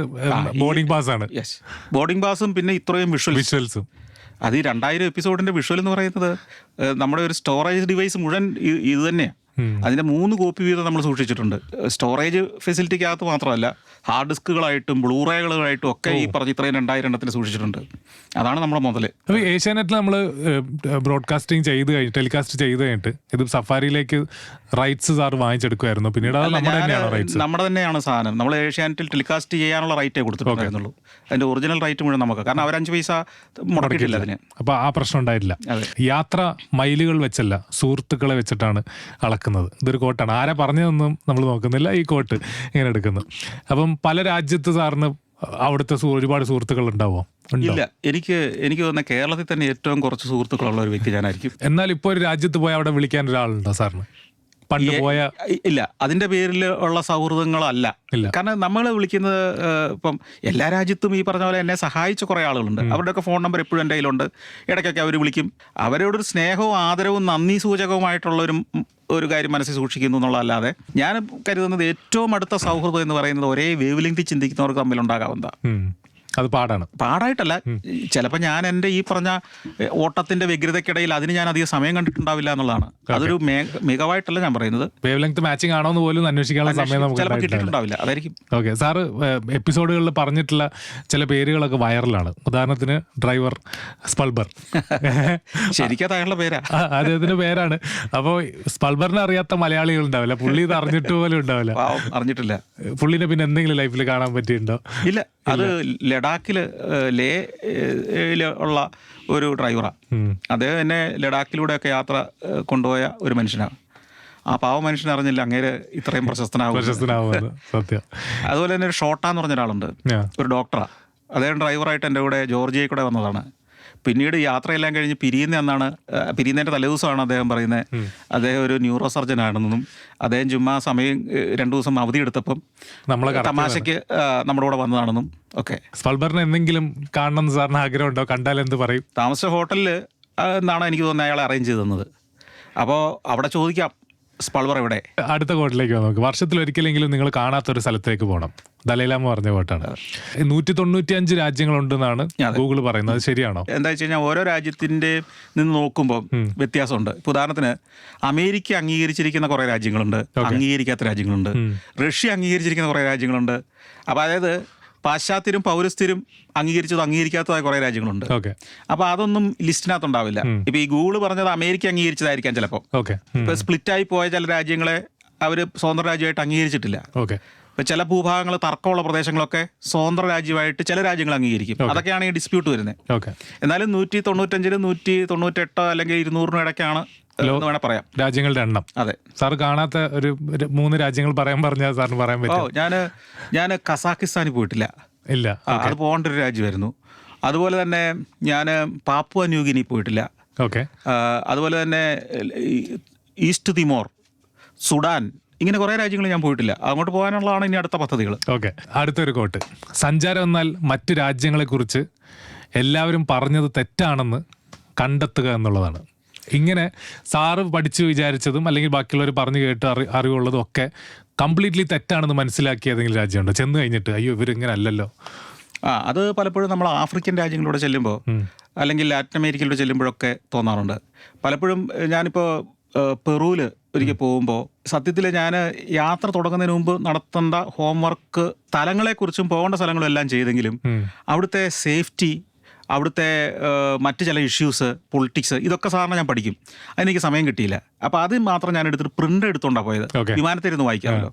ബോർഡിംഗ് പാസ് ആണ്. യെസ്, ബോർഡിംഗ് പാസും പിന്നെ ഇത്രയും വിഷ്വൽസും. അത് ഈ 2000 എപ്പിസോഡിൻ്റെ വിഷ്വൽ എന്ന് പറയുന്നത് നമ്മുടെ ഒരു സ്റ്റോറേജ് ഡിവൈസ് മുഴുവൻ ഇത് തന്നെയാണ്. അതിൻ്റെ 3 കോപ്പി വീതം നമ്മൾ സൂക്ഷിച്ചിട്ടുണ്ട്. സ്റ്റോറേജ് ഫെസിലിറ്റിക്കകത്ത് മാത്രമല്ല, ഹാർഡ് ഡിസ്കുകളായിട്ടും ബ്ലൂറേകളായിട്ടും ഒക്കെ ഈ പറഞ്ഞ ഇത്രയും 2000 എണ്ണത്തിന് സൂക്ഷിച്ചിട്ടുണ്ട്. അതാണ് നമ്മുടെ മുതൽ. അപ്പോൾ ഏഷ്യാനെറ്റിൽ നമ്മൾ ബ്രോഡ്കാസ്റ്റിംഗ് ടെലികാസ്റ്റ് ചെയ്ത് കഴിഞ്ഞിട്ട് ഇത് സഫാരിയിലേക്ക് റൈറ്റ്സ് സാർ വാങ്ങിച്ചെടുക്കുമായിരുന്നു. പിന്നീട് നമ്മുടെ തന്നെയാണ് സാധനം. നമ്മൾ ഏഷ്യാനെറ്റിൽ ടെലികാസ്റ്റ് ചെയ്യാനുള്ള റൈറ്റേ കൊടുത്തിട്ടുണ്ടായിരുന്നുള്ളൂ. അതിൻ്റെ ഒറിജിനൽ റൈറ്റ് മുഴുവൻ നമുക്ക്, കാരണം അവർ 5 പൈസ മുടക്കിയിട്ടില്ല അതിന്. അപ്പോൾ ആ പ്രശ്നം ഉണ്ടായിട്ടില്ല. യാത്ര മൈലുകൾ വെച്ചല്ല, സുഹൃത്തുക്കളെ വെച്ചിട്ടാണ് അളക്കുന്നത്. ഇതൊരു കോട്ടാണ്. ആരാ പറഞ്ഞതൊന്നും നമ്മൾ നോക്കുന്നില്ല, ഈ കോട്ട് ഇങ്ങനെ എടുക്കുന്നു. അപ്പം പല രാജ്യത്ത് സാറിന് അവിടുത്തെ ഒരുപാട് സുഹൃത്തുക്കൾ ഉണ്ടാവുമോ? ഇല്ല, എനിക്ക് തോന്നുന്നത് കേരളത്തിൽ തന്നെ ഏറ്റവും കുറച്ച് സുഹൃത്തുക്കളുള്ള ഒരു വ്യക്തി ഞാനായിരിക്കും. എന്നാൽ ഇപ്പോൾ ഒരു രാജ്യത്ത് പോയി അവിടെ വിളിക്കാൻ ഒരാളുണ്ടോ സാറിന്? പണ്ട് പോയ ഇല്ല, അതിന്റെ പേരിൽ ഉള്ള സൗഹൃദങ്ങളല്ല. കാരണം നമ്മൾ വിളിക്കുന്നത് ഇപ്പം എല്ലാ രാജ്യത്തും ഈ പറഞ്ഞ പോലെ എന്നെ സഹായിച്ച കുറേ ആളുകളുണ്ട്. അവരുടെയൊക്കെ ഫോൺ നമ്പർ എപ്പോഴും എൻ്റെ കയ്യിലുണ്ട്. ഇടയ്ക്കൊക്കെ അവർ വിളിക്കും. അവരോടൊരു സ്നേഹവും ആദരവും നന്ദി സൂചകവുമായിട്ടുള്ള ഒരു കാര്യം മനസ്സിൽ സൂക്ഷിക്കുന്നു എന്നുള്ളതല്ലാതെ ഞാൻ കരുതുന്നത് ഏറ്റവും അടുത്ത സൗഹൃദം എന്ന് പറയുന്നത് ഒരേ വേവ് ലെങ്തിൽ ചിന്തിക്കുന്നവർക്ക് തമ്മിൽ ഉണ്ടാകാവുന്നതാണ്. അത് പാടായിട്ടല്ല. ചിലപ്പോൾ ഞാൻ എൻ്റെ ഈ പറഞ്ഞ ഓട്ടത്തിന്റെ വ്യഗ്രതയ്ക്കിടയിൽ അതിന് ഞാൻ അധികം സമയം കണ്ടിട്ടുണ്ടാവില്ല എന്നുള്ളതാണ്. അതൊരു മികവായിട്ടല്ല ഞാൻ പറയുന്നത്. വേവ് ലെങ്ത് മാച്ചിങ് ആണോ എന്ന് പോലും അന്വേഷിക്കാനുള്ള സമയം നമുക്ക് ചിലപ്പോൾ കിട്ടിയിട്ടുണ്ടാവില്ല. അതായിരിക്കും. ഓക്കെ. സാറ് എപ്പിസോഡുകളിൽ പറഞ്ഞിട്ടുള്ള ചില പേരുകളൊക്കെ വൈറലാണ്. ഉദാഹരണത്തിന് ഡ്രൈവർ സ്പൾബർ. ശരിക്കും അയാളുടെ പേരാ, അദ്ദേഹത്തിന്റെ പേരാണ്. അപ്പോൾ സ്പൾബറിനെ അറിയാത്ത മലയാളികൾ ഉണ്ടാവില്ല. പുള്ളി ഇത് അറിഞ്ഞിട്ട് പോലും ഉണ്ടാവില്ല. അറിഞ്ഞിട്ടില്ല. പുള്ളിനെ പിന്നെ എന്തെങ്കിലും ലൈഫിൽ കാണാൻ പറ്റിയിട്ടുണ്ടോ? ഇല്ല. അത് ലേയിൽ ഉള്ള ഒരു ഡ്രൈവറാണ്. അദ്ദേഹം എന്നെ ലഡാക്കിലൂടെയൊക്കെ യാത്ര കൊണ്ടുപോയ ഒരു മനുഷ്യനാണ്. ആ പാവ മനുഷ്യൻ അറിഞ്ഞില്ല അങ്ങേര് ഇത്രയും പ്രശസ്തനാവും. സത്യം. അതുപോലെ തന്നെ ഒരു ഷോട്ടാന്ന് പറഞ്ഞ ഒരാളുണ്ട്, ഒരു ഡോക്ടറാണ്. അദ്ദേഹം ഡ്രൈവറായിട്ട് എൻ്റെ കൂടെ ജോർജിയയിൽ കൂടെ വന്നതാണ്. പിന്നീട് യാത്രയെല്ലാം കഴിഞ്ഞ് പിരിയുന്നതിൻ്റെ തലേദിവസമാണ് അദ്ദേഹം പറയുന്നത് അദ്ദേഹം ഒരു ന്യൂറോ സർജൻ ആണെന്നും അദ്ദേഹം ചുമ്മാ സമയം 2 ദിവസം അവധി എടുത്തപ്പം തമാശയ്ക്ക് നമ്മുടെ കൂടെ വന്നതാണെന്നും ഒക്കെ. സ്പൾബറിനെ എന്തെങ്കിലും കാണണമെന്ന് സാറിന് ആഗ്രഹമുണ്ടോ? കണ്ടാൽ എന്ത് പറയും? താമസിച്ച ഹോട്ടലിൽ എന്നാണ് എനിക്ക് തോന്നുന്നത് അയാളെ അറേഞ്ച് ചെയ്ത് തന്നത്. അപ്പോൾ അവിടെ ചോദിക്കാം സ്പൾബർ എവിടെ. അടുത്ത കോട്ടിലേക്ക് നമുക്ക് വർഷത്തിലൊരിക്കലെങ്കിലും നിങ്ങൾ കാണാത്തൊരു സ്ഥലത്തേക്ക് പോകണം. ദലൈലാമ പറഞ്ഞ കോട്ടാണ്. 195 രാജ്യങ്ങളുണ്ടെന്നാണ് ഗൂഗിൾ പറയുന്നത്. ശരിയാണോ? എന്താ വെച്ച് കഴിഞ്ഞാൽ ഓരോ രാജ്യത്തിന്റെ നിന്ന് നോക്കുമ്പോൾ വ്യത്യാസമുണ്ട്. ഉദാഹരണത്തിന് അമേരിക്ക അംഗീകരിച്ചിരിക്കുന്ന കുറേ രാജ്യങ്ങളുണ്ട്, അംഗീകരിക്കാത്ത രാജ്യങ്ങളുണ്ട്. റഷ്യ അംഗീകരിച്ചിരിക്കുന്ന കുറേ രാജ്യങ്ങളുണ്ട്. അപ്പോൾ അതായത് പാശ്ചാത്യരും പൗരസ്ഥരും അംഗീകരിക്കാത്തതായ കുറേ രാജ്യങ്ങളുണ്ട്. അപ്പോൾ അതൊന്നും ലിസ്റ്റിനകത്തുണ്ടാവില്ല. ഇപ്പൊ ഈ ഗൂഗിൾ പറഞ്ഞത് അമേരിക്ക അംഗീകരിച്ചതായിരിക്കാം ചിലപ്പോൾ. ഇപ്പൊ സ്പ്ലിറ്റായി പോയ ചില രാജ്യങ്ങളെ അവർ സ്വതന്ത്ര രാജ്യമായിട്ട് അംഗീകരിച്ചിട്ടില്ല. ഓക്കെ. ഇപ്പം ചില ഭൂഭാഗങ്ങൾ തർക്കമുള്ള പ്രദേശങ്ങളൊക്കെ സ്വതന്ത്ര രാജ്യമായിട്ട് ചില രാജ്യങ്ങൾ അംഗീകരിക്കും. അതൊക്കെയാണ് ഈ ഡിസ്പ്യൂട്ട് വരുന്നത്. ഓക്കെ. എന്നാലും 195 198 അല്ലെങ്കിൽ 200 ഇടയ്ക്കാണ് എന്ന് വേണേൽ പറയാം രാജ്യങ്ങളുടെ എണ്ണം. അതെ. സാർ കാണാത്ത ഒരു 3 രാജ്യങ്ങൾ പറഞ്ഞാൽ സാറിന് പറയാൻ പറ്റും? ഞാൻ കസാഖിസ്ഥാനിൽ പോയിട്ടില്ല. ഇല്ല. അത് പോകേണ്ട ഒരു രാജ്യമായിരുന്നു. അതുപോലെ തന്നെ ഞാൻ പാപ്പുവ ന്യൂഗിനി പോയിട്ടില്ല. ഓക്കെ. അതുപോലെ തന്നെ ഈസ്റ്റ് തിമോർ, സുഡാൻ, ഇങ്ങനെ കുറേ രാജ്യങ്ങൾ ഞാൻ പോയിട്ടില്ല. അങ്ങോട്ട് പോകാനുള്ളതാണ് ഇനി അടുത്ത പദ്ധതികൾ. ഓക്കെ. അടുത്തൊരു കോട്ട്: സഞ്ചാരം എന്നാൽ മറ്റു രാജ്യങ്ങളെക്കുറിച്ച് എല്ലാവരും പറഞ്ഞത് തെറ്റാണെന്ന് കണ്ടെത്തുക എന്നുള്ളതാണ്. ഇങ്ങനെ സാറ് പഠിച്ചു വിചാരിച്ചതും അല്ലെങ്കിൽ ബാക്കിയുള്ളവർ പറഞ്ഞു കേട്ട് അറിവുള്ളതും ഒക്കെ കംപ്ലീറ്റ്ലി തെറ്റാണെന്ന് മനസ്സിലാക്കിയ ഏതെങ്കിലും രാജ്യമുണ്ടോ ചെന്ന് കഴിഞ്ഞിട്ട്? അയ്യോ, ഇവരിങ്ങനെ അല്ലല്ലോ. അത് പലപ്പോഴും നമ്മൾ ആഫ്രിക്കൻ രാജ്യങ്ങളിലൂടെ ചെല്ലുമ്പോൾ അല്ലെങ്കിൽ ലാറ്റിൻ അമേരിക്കയിലൂടെ ചെല്ലുമ്പോഴൊക്കെ തോന്നാറുണ്ട്. പലപ്പോഴും ഞാനിപ്പോൾ പെറുവിൽ ഒരിക്കൽ പോകുമ്പോൾ സത്യത്തിൽ ഞാൻ യാത്ര തുടങ്ങുന്നതിന് മുമ്പ് നടത്തേണ്ട ഹോംവർക്ക് സ്ഥലങ്ങളെക്കുറിച്ചും പോകേണ്ട സ്ഥലങ്ങളും എല്ലാം ചെയ്തെങ്കിലും അവിടുത്തെ സേഫ്റ്റി, അവിടുത്തെ മറ്റ് ചില ഇഷ്യൂസ്, പൊളിറ്റിക്സ്, ഇതൊക്കെ സാറിന് ഞാൻ പഠിക്കും. അതെനിക്ക് സമയം കിട്ടിയില്ല. അപ്പോൾ അത് മാത്രം ഞാൻ എടുത്തിട്ട് പ്രിൻ്റ് എടുത്തുകൊണ്ടാണ് പോയത്. വിമാനത്തിലിരുന്ന് വായിക്കാമല്ലോ.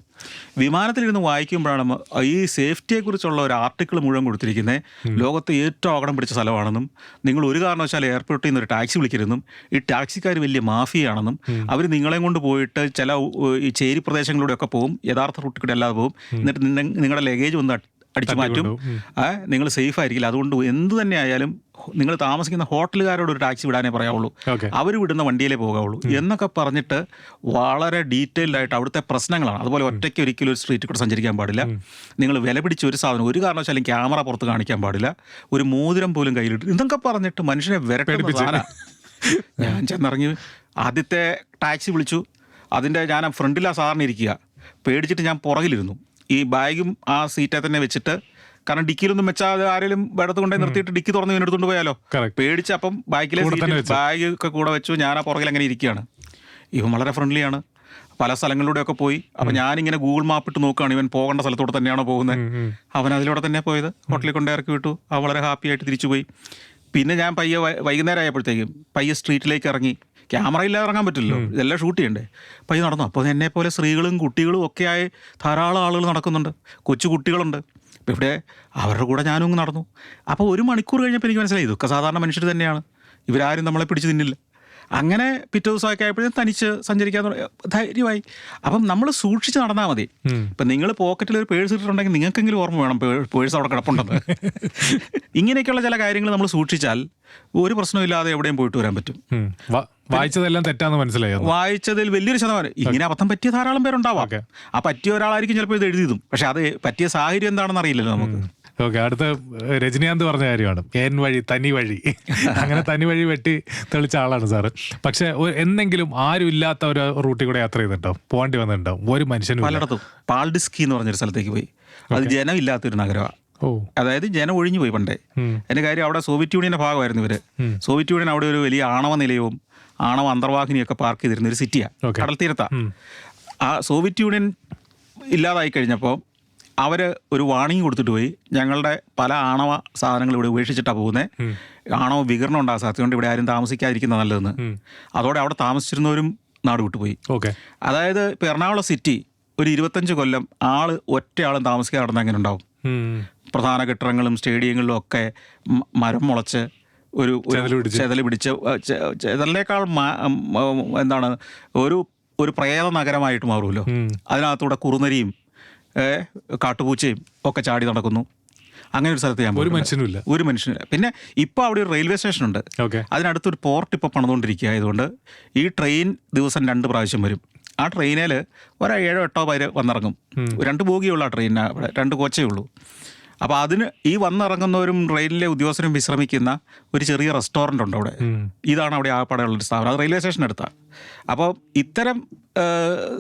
വിമാനത്തിലിരുന്ന് വായിക്കുമ്പോഴാണ് ഈ സേഫ്റ്റിയെക്കുറിച്ചുള്ള ഒരു ആർട്ടിക്കിൾ മുഴുവൻ കൊടുത്തിരിക്കുന്നത്. ലോകത്തെ ഏറ്റവും അപകടം പിടിച്ച സ്ഥലമാണെന്നും, നിങ്ങൾ ഒരു കാരണവശാലും എയർപോർട്ടിൽ നിന്ന് ഒരു ടാക്സി വിളിക്കരുതെന്നും, ഈ ടാക്സിക്കാർ വലിയ മാഫിയാണെന്നും, അവർ നിങ്ങളെയും കൊണ്ട് പോയിട്ട് ചില ഈ ചേരി പ്രദേശങ്ങളിലൂടെയൊക്കെ പോകും, യഥാർത്ഥ റൂട്ടിൽ കൂടെ അല്ലാതെ പോകും, എന്നിട്ട് നിങ്ങളുടെ ലഗേജ് വന്ന് അടിച്ചു മാറ്റും, നിങ്ങൾ സേഫ് ആയിരിക്കില്ല. അതുകൊണ്ട് എന്ത് തന്നെ ആയാലും നിങ്ങൾ താമസിക്കുന്ന ഹോട്ടലുകാരോട് ഒരു ടാക്സി വിടാനേ പറയാവുള്ളൂ, അവർ വിടുന്ന വണ്ടിയിലേ പോകാവുള്ളൂ എന്നൊക്കെ പറഞ്ഞിട്ട് വളരെ ഡീറ്റെയിൽഡ് ആയിട്ട് അവിടുത്തെ പ്രശ്നങ്ങളാണ്. അതുപോലെ ഒറ്റയ്ക്ക് ഒരിക്കലും ഒരു സ്ട്രീറ്റിൽ കൂടെ സഞ്ചരിക്കാൻ പാടില്ല, നിങ്ങൾ വില പിടിച്ച ഒരു സാധനം ഒരു കാരണവശാലും ക്യാമറ പുറത്ത് കാണിക്കാൻ പാടില്ല, ഒരു മോതിരം പോലും കയ്യിലിട്ട്, ഇതൊക്കെ പറഞ്ഞിട്ട് മനുഷ്യനെ വിരട്ടിപ്പിച്ചാണ്. ഞാൻ ചെന്നിറങ്ങി ആദ്യത്തെ ടാക്സി വിളിച്ചു. അതിൻ്റെ ഞാൻ ഫ്രണ്ടിലാ സാറിന് ഇരിക്കുക. പേടിച്ചിട്ട് ഞാൻ പുറകിലിരുന്നു. ഈ ബാഗും ആ സീറ്റേ തന്നെ വെച്ചിട്ട്, കാരണം ഡിക്കിയിലൊന്നും വെച്ചാൽ ആരെങ്കിലും വെടത്ത് കൊണ്ടേ നിർത്തിയിട്ട് ഡിക്കി തുറന്ന് എടുത്തുകൊണ്ട് പോയാലോ, പേടിച്ച്. അപ്പം ബാഗിലെ ബാഗ് ഒക്കെ കൂടെ വെച്ചു. ഞാൻ ആ പുറകിൽ അങ്ങനെ ഇരിക്കുകയാണ്. ഇവൻ വളരെ ഫ്രണ്ട്ലിയാണ്. പല സ്ഥലങ്ങളിലൂടെയൊക്കെ പോയി. അപ്പം ഞാനിങ്ങനെ ഗൂഗിൾ മാപ്പ് ഇട്ട് നോക്കുകയാണ്, ഇവൻ പോകേണ്ട സ്ഥലത്തോടെ തന്നെയാണോ പോകുന്നത്. അവൻ അതിലൂടെ തന്നെ പോയത്. ഹോട്ടലിൽ കൊണ്ട് ഇറക്കി വിട്ടു. അവൻ വളരെ ഹാപ്പി ആയിട്ട് തിരിച്ചു പോയി. പിന്നെ ഞാൻ പയ്യെ വൈകുന്നേരം ആയപ്പോഴത്തേക്കും പയ്യെ സ്ട്രീറ്റിലേക്ക് ഇറങ്ങി. ക്യാമറ ഇല്ലാതെ ഇറങ്ങാൻ പറ്റില്ലല്ലോ, ഇതെല്ലാം ഷൂട്ട് ചെയ്യണ്ടേ. പയ്യെ നടന്നു. അപ്പോൾ എന്നെ പോലെ സ്ത്രീകളും കുട്ടികളും ഒക്കെ ആയി ധാരാളം ആളുകൾ നടക്കുന്നുണ്ട്, കൊച്ചു കുട്ടികളുണ്ട്. അപ്പോൾ ഇവിടെ അവരുടെ കൂടെ ഞാനും അങ്ങ് നടന്നു. അപ്പോൾ 1 മണിക്കൂർ കഴിഞ്ഞപ്പോൾ എനിക്ക് മനസ്സിലായി ഇതൊക്കെ സാധാരണ മനുഷ്യർ തന്നെയാണ്, ഇവരാരും നമ്മളെ പിടിച്ച് തിന്നില്ല. അങ്ങനെ പിറ്റേ ദിവസമൊക്കെ ആയപ്പോഴും തനിച്ച് സഞ്ചരിക്കാൻ ധൈര്യമായി. അപ്പം നമ്മൾ സൂക്ഷിച്ച് നടന്നാൽ മതി. ഇപ്പം നിങ്ങൾ പോക്കറ്റിൽ ഒരു പേഴ്സ് ഇട്ടിട്ടുണ്ടെങ്കിൽ നിങ്ങൾക്കെങ്കിലും ഓർമ്മ വേണം പേഴ്സ് അവിടെ കിടപ്പുണ്ടെന്ന്. ഇങ്ങനെയൊക്കെയുള്ള ചില കാര്യങ്ങൾ നമ്മൾ സൂക്ഷിച്ചാൽ ഒരു പ്രശ്നമില്ലാതെ എവിടെയും പോയിട്ട് വരാൻ പറ്റും. വായിച്ചതെല്ലാം തെറ്റാന്ന് മനസ്സിലായോ? വായിച്ചതിൽ വലിയൊരു ശതമാനം ഇങ്ങനെ അബദ്ധം പറ്റിയ ധാരാളം പേരുണ്ടാവാം. ആ പറ്റിയ ഒരാളായിരിക്കും ചിലപ്പോൾ ഇത് എഴുതിയതും, പക്ഷെ അത് പറ്റിയ സാഹചര്യം എന്താണെന്ന് അറിയില്ലല്ലോ നമുക്ക്. ഓക്കെ. അടുത്ത രജനീകാന്ത് പറഞ്ഞ കാര്യമാണ് ഏൻ വഴി തനി വഴി. അങ്ങനെ തനി വഴി വെട്ടി തെളിച്ച ആളാണ് സാറ്. പക്ഷെ എന്തെങ്കിലും ആരും ഇല്ലാത്ത ഒരു റൂട്ടിൽ കൂടെ യാത്ര ചെയ്തിട്ടുണ്ടോ, പോകേണ്ടി വന്നിട്ടുണ്ടോ? ഒരു മനുഷ്യനും പലയിടത്തും. പാൾഡിസ്കി എന്ന് പറഞ്ഞൊരു സ്ഥലത്തേക്ക് പോയി. അത് ജനമില്ലാത്തൊരു നഗരമാണ്. അതായത് ജനം ഒഴിഞ്ഞു പോയി പണ്ടേ. അതിന്റെ കാര്യം അവിടെ സോവിയറ്റ് യൂണിയന്റെ ഭാഗമായിരുന്നു ഇവര്. സോവിയറ്റ് യൂണിയൻ അവിടെ ഒരു വലിയ ആണവ നിലയവും ആണവ അന്തർവാഹിനിയൊക്കെ പാർക്ക് ചെയ്തിരുന്ന ഒരു സിറ്റിയാണ്, കടൽ തീരത്താ. ആ സോവിയറ്റ് യൂണിയൻ ഇല്ലാതായി കഴിഞ്ഞപ്പോൾ അവർ ഒരു വാണിംഗ് കൊടുത്തിട്ട് പോയി, ഞങ്ങളുടെ പല ആണവ സാധനങ്ങൾ ഇവിടെ ഉപേക്ഷിച്ചിട്ടാണ് പോകുന്നത്, ആണവ വികരണം ഉണ്ടാകാൻ സാധ്യതയുണ്ട്, ഇവിടെ ആരും താമസിക്കാതിരിക്കുന്ന നല്ലതെന്ന്. അതോടെ അവിടെ താമസിച്ചിരുന്നവരും നാട് വിട്ടുപോയി. അതായത് ഇപ്പോൾ എറണാകുളം സിറ്റി ഒരു 25 കൊല്ലം ഒറ്റയാളും താമസിക്കാതെ നടന്ന എങ്ങനെ ഉണ്ടാവും? പ്രധാന കെട്ടിടങ്ങളും സ്റ്റേഡിയങ്ങളിലും ഒക്കെ മരം മുളച്ച് ഒരു ചെതല് പിടിച്ച്, ചെതലിനേക്കാൾ എന്താണ് ഒരു പ്രേത നഗരമായിട്ട് മാറുമല്ലോ. അതിനകത്തൂടെ കുറുനരിയും കാട്ടുപൂച്ചയും ഒക്കെ ചാടി നടക്കുന്നു. അങ്ങനെ ഒരു സ്ഥലത്ത് ഞാൻ ഒരു മനുഷ്യനില്ല. പിന്നെ ഇപ്പോൾ അവിടെ ഒരു റെയിൽവേ സ്റ്റേഷനുണ്ട്, അതിനടുത്തൊരു പോർട്ട് ഇപ്പോൾ പണിതുകൊണ്ടിരിക്കുക. ആയതുകൊണ്ട് ഈ ട്രെയിൻ ദിവസം 2 പ്രാവശ്യം വരും. ആ ട്രെയിനിൽ 7-8 പേര് വന്നിറങ്ങും. 2 ബോഗിയുള്ള ആ ട്രെയിനിന് അവിടെ 2 കോച്ചേ ഉള്ളൂ. അപ്പോൾ അതിന് ഈ വന്നിറങ്ങുന്നവരും ട്രെയിനിലെ ഉദ്യോഗസ്ഥരും വിശ്രമിക്കുന്ന ഒരു ചെറിയ റെസ്റ്റോറൻ്റ് ഉണ്ട് അവിടെ. ഇതാണ് അവിടെ ആ പടയുള്ളൊരു സ്ഥാപനം. അത് റെയിൽവേ സ്റ്റേഷനടുത്താണ്. അപ്പോൾ ഇത്തരം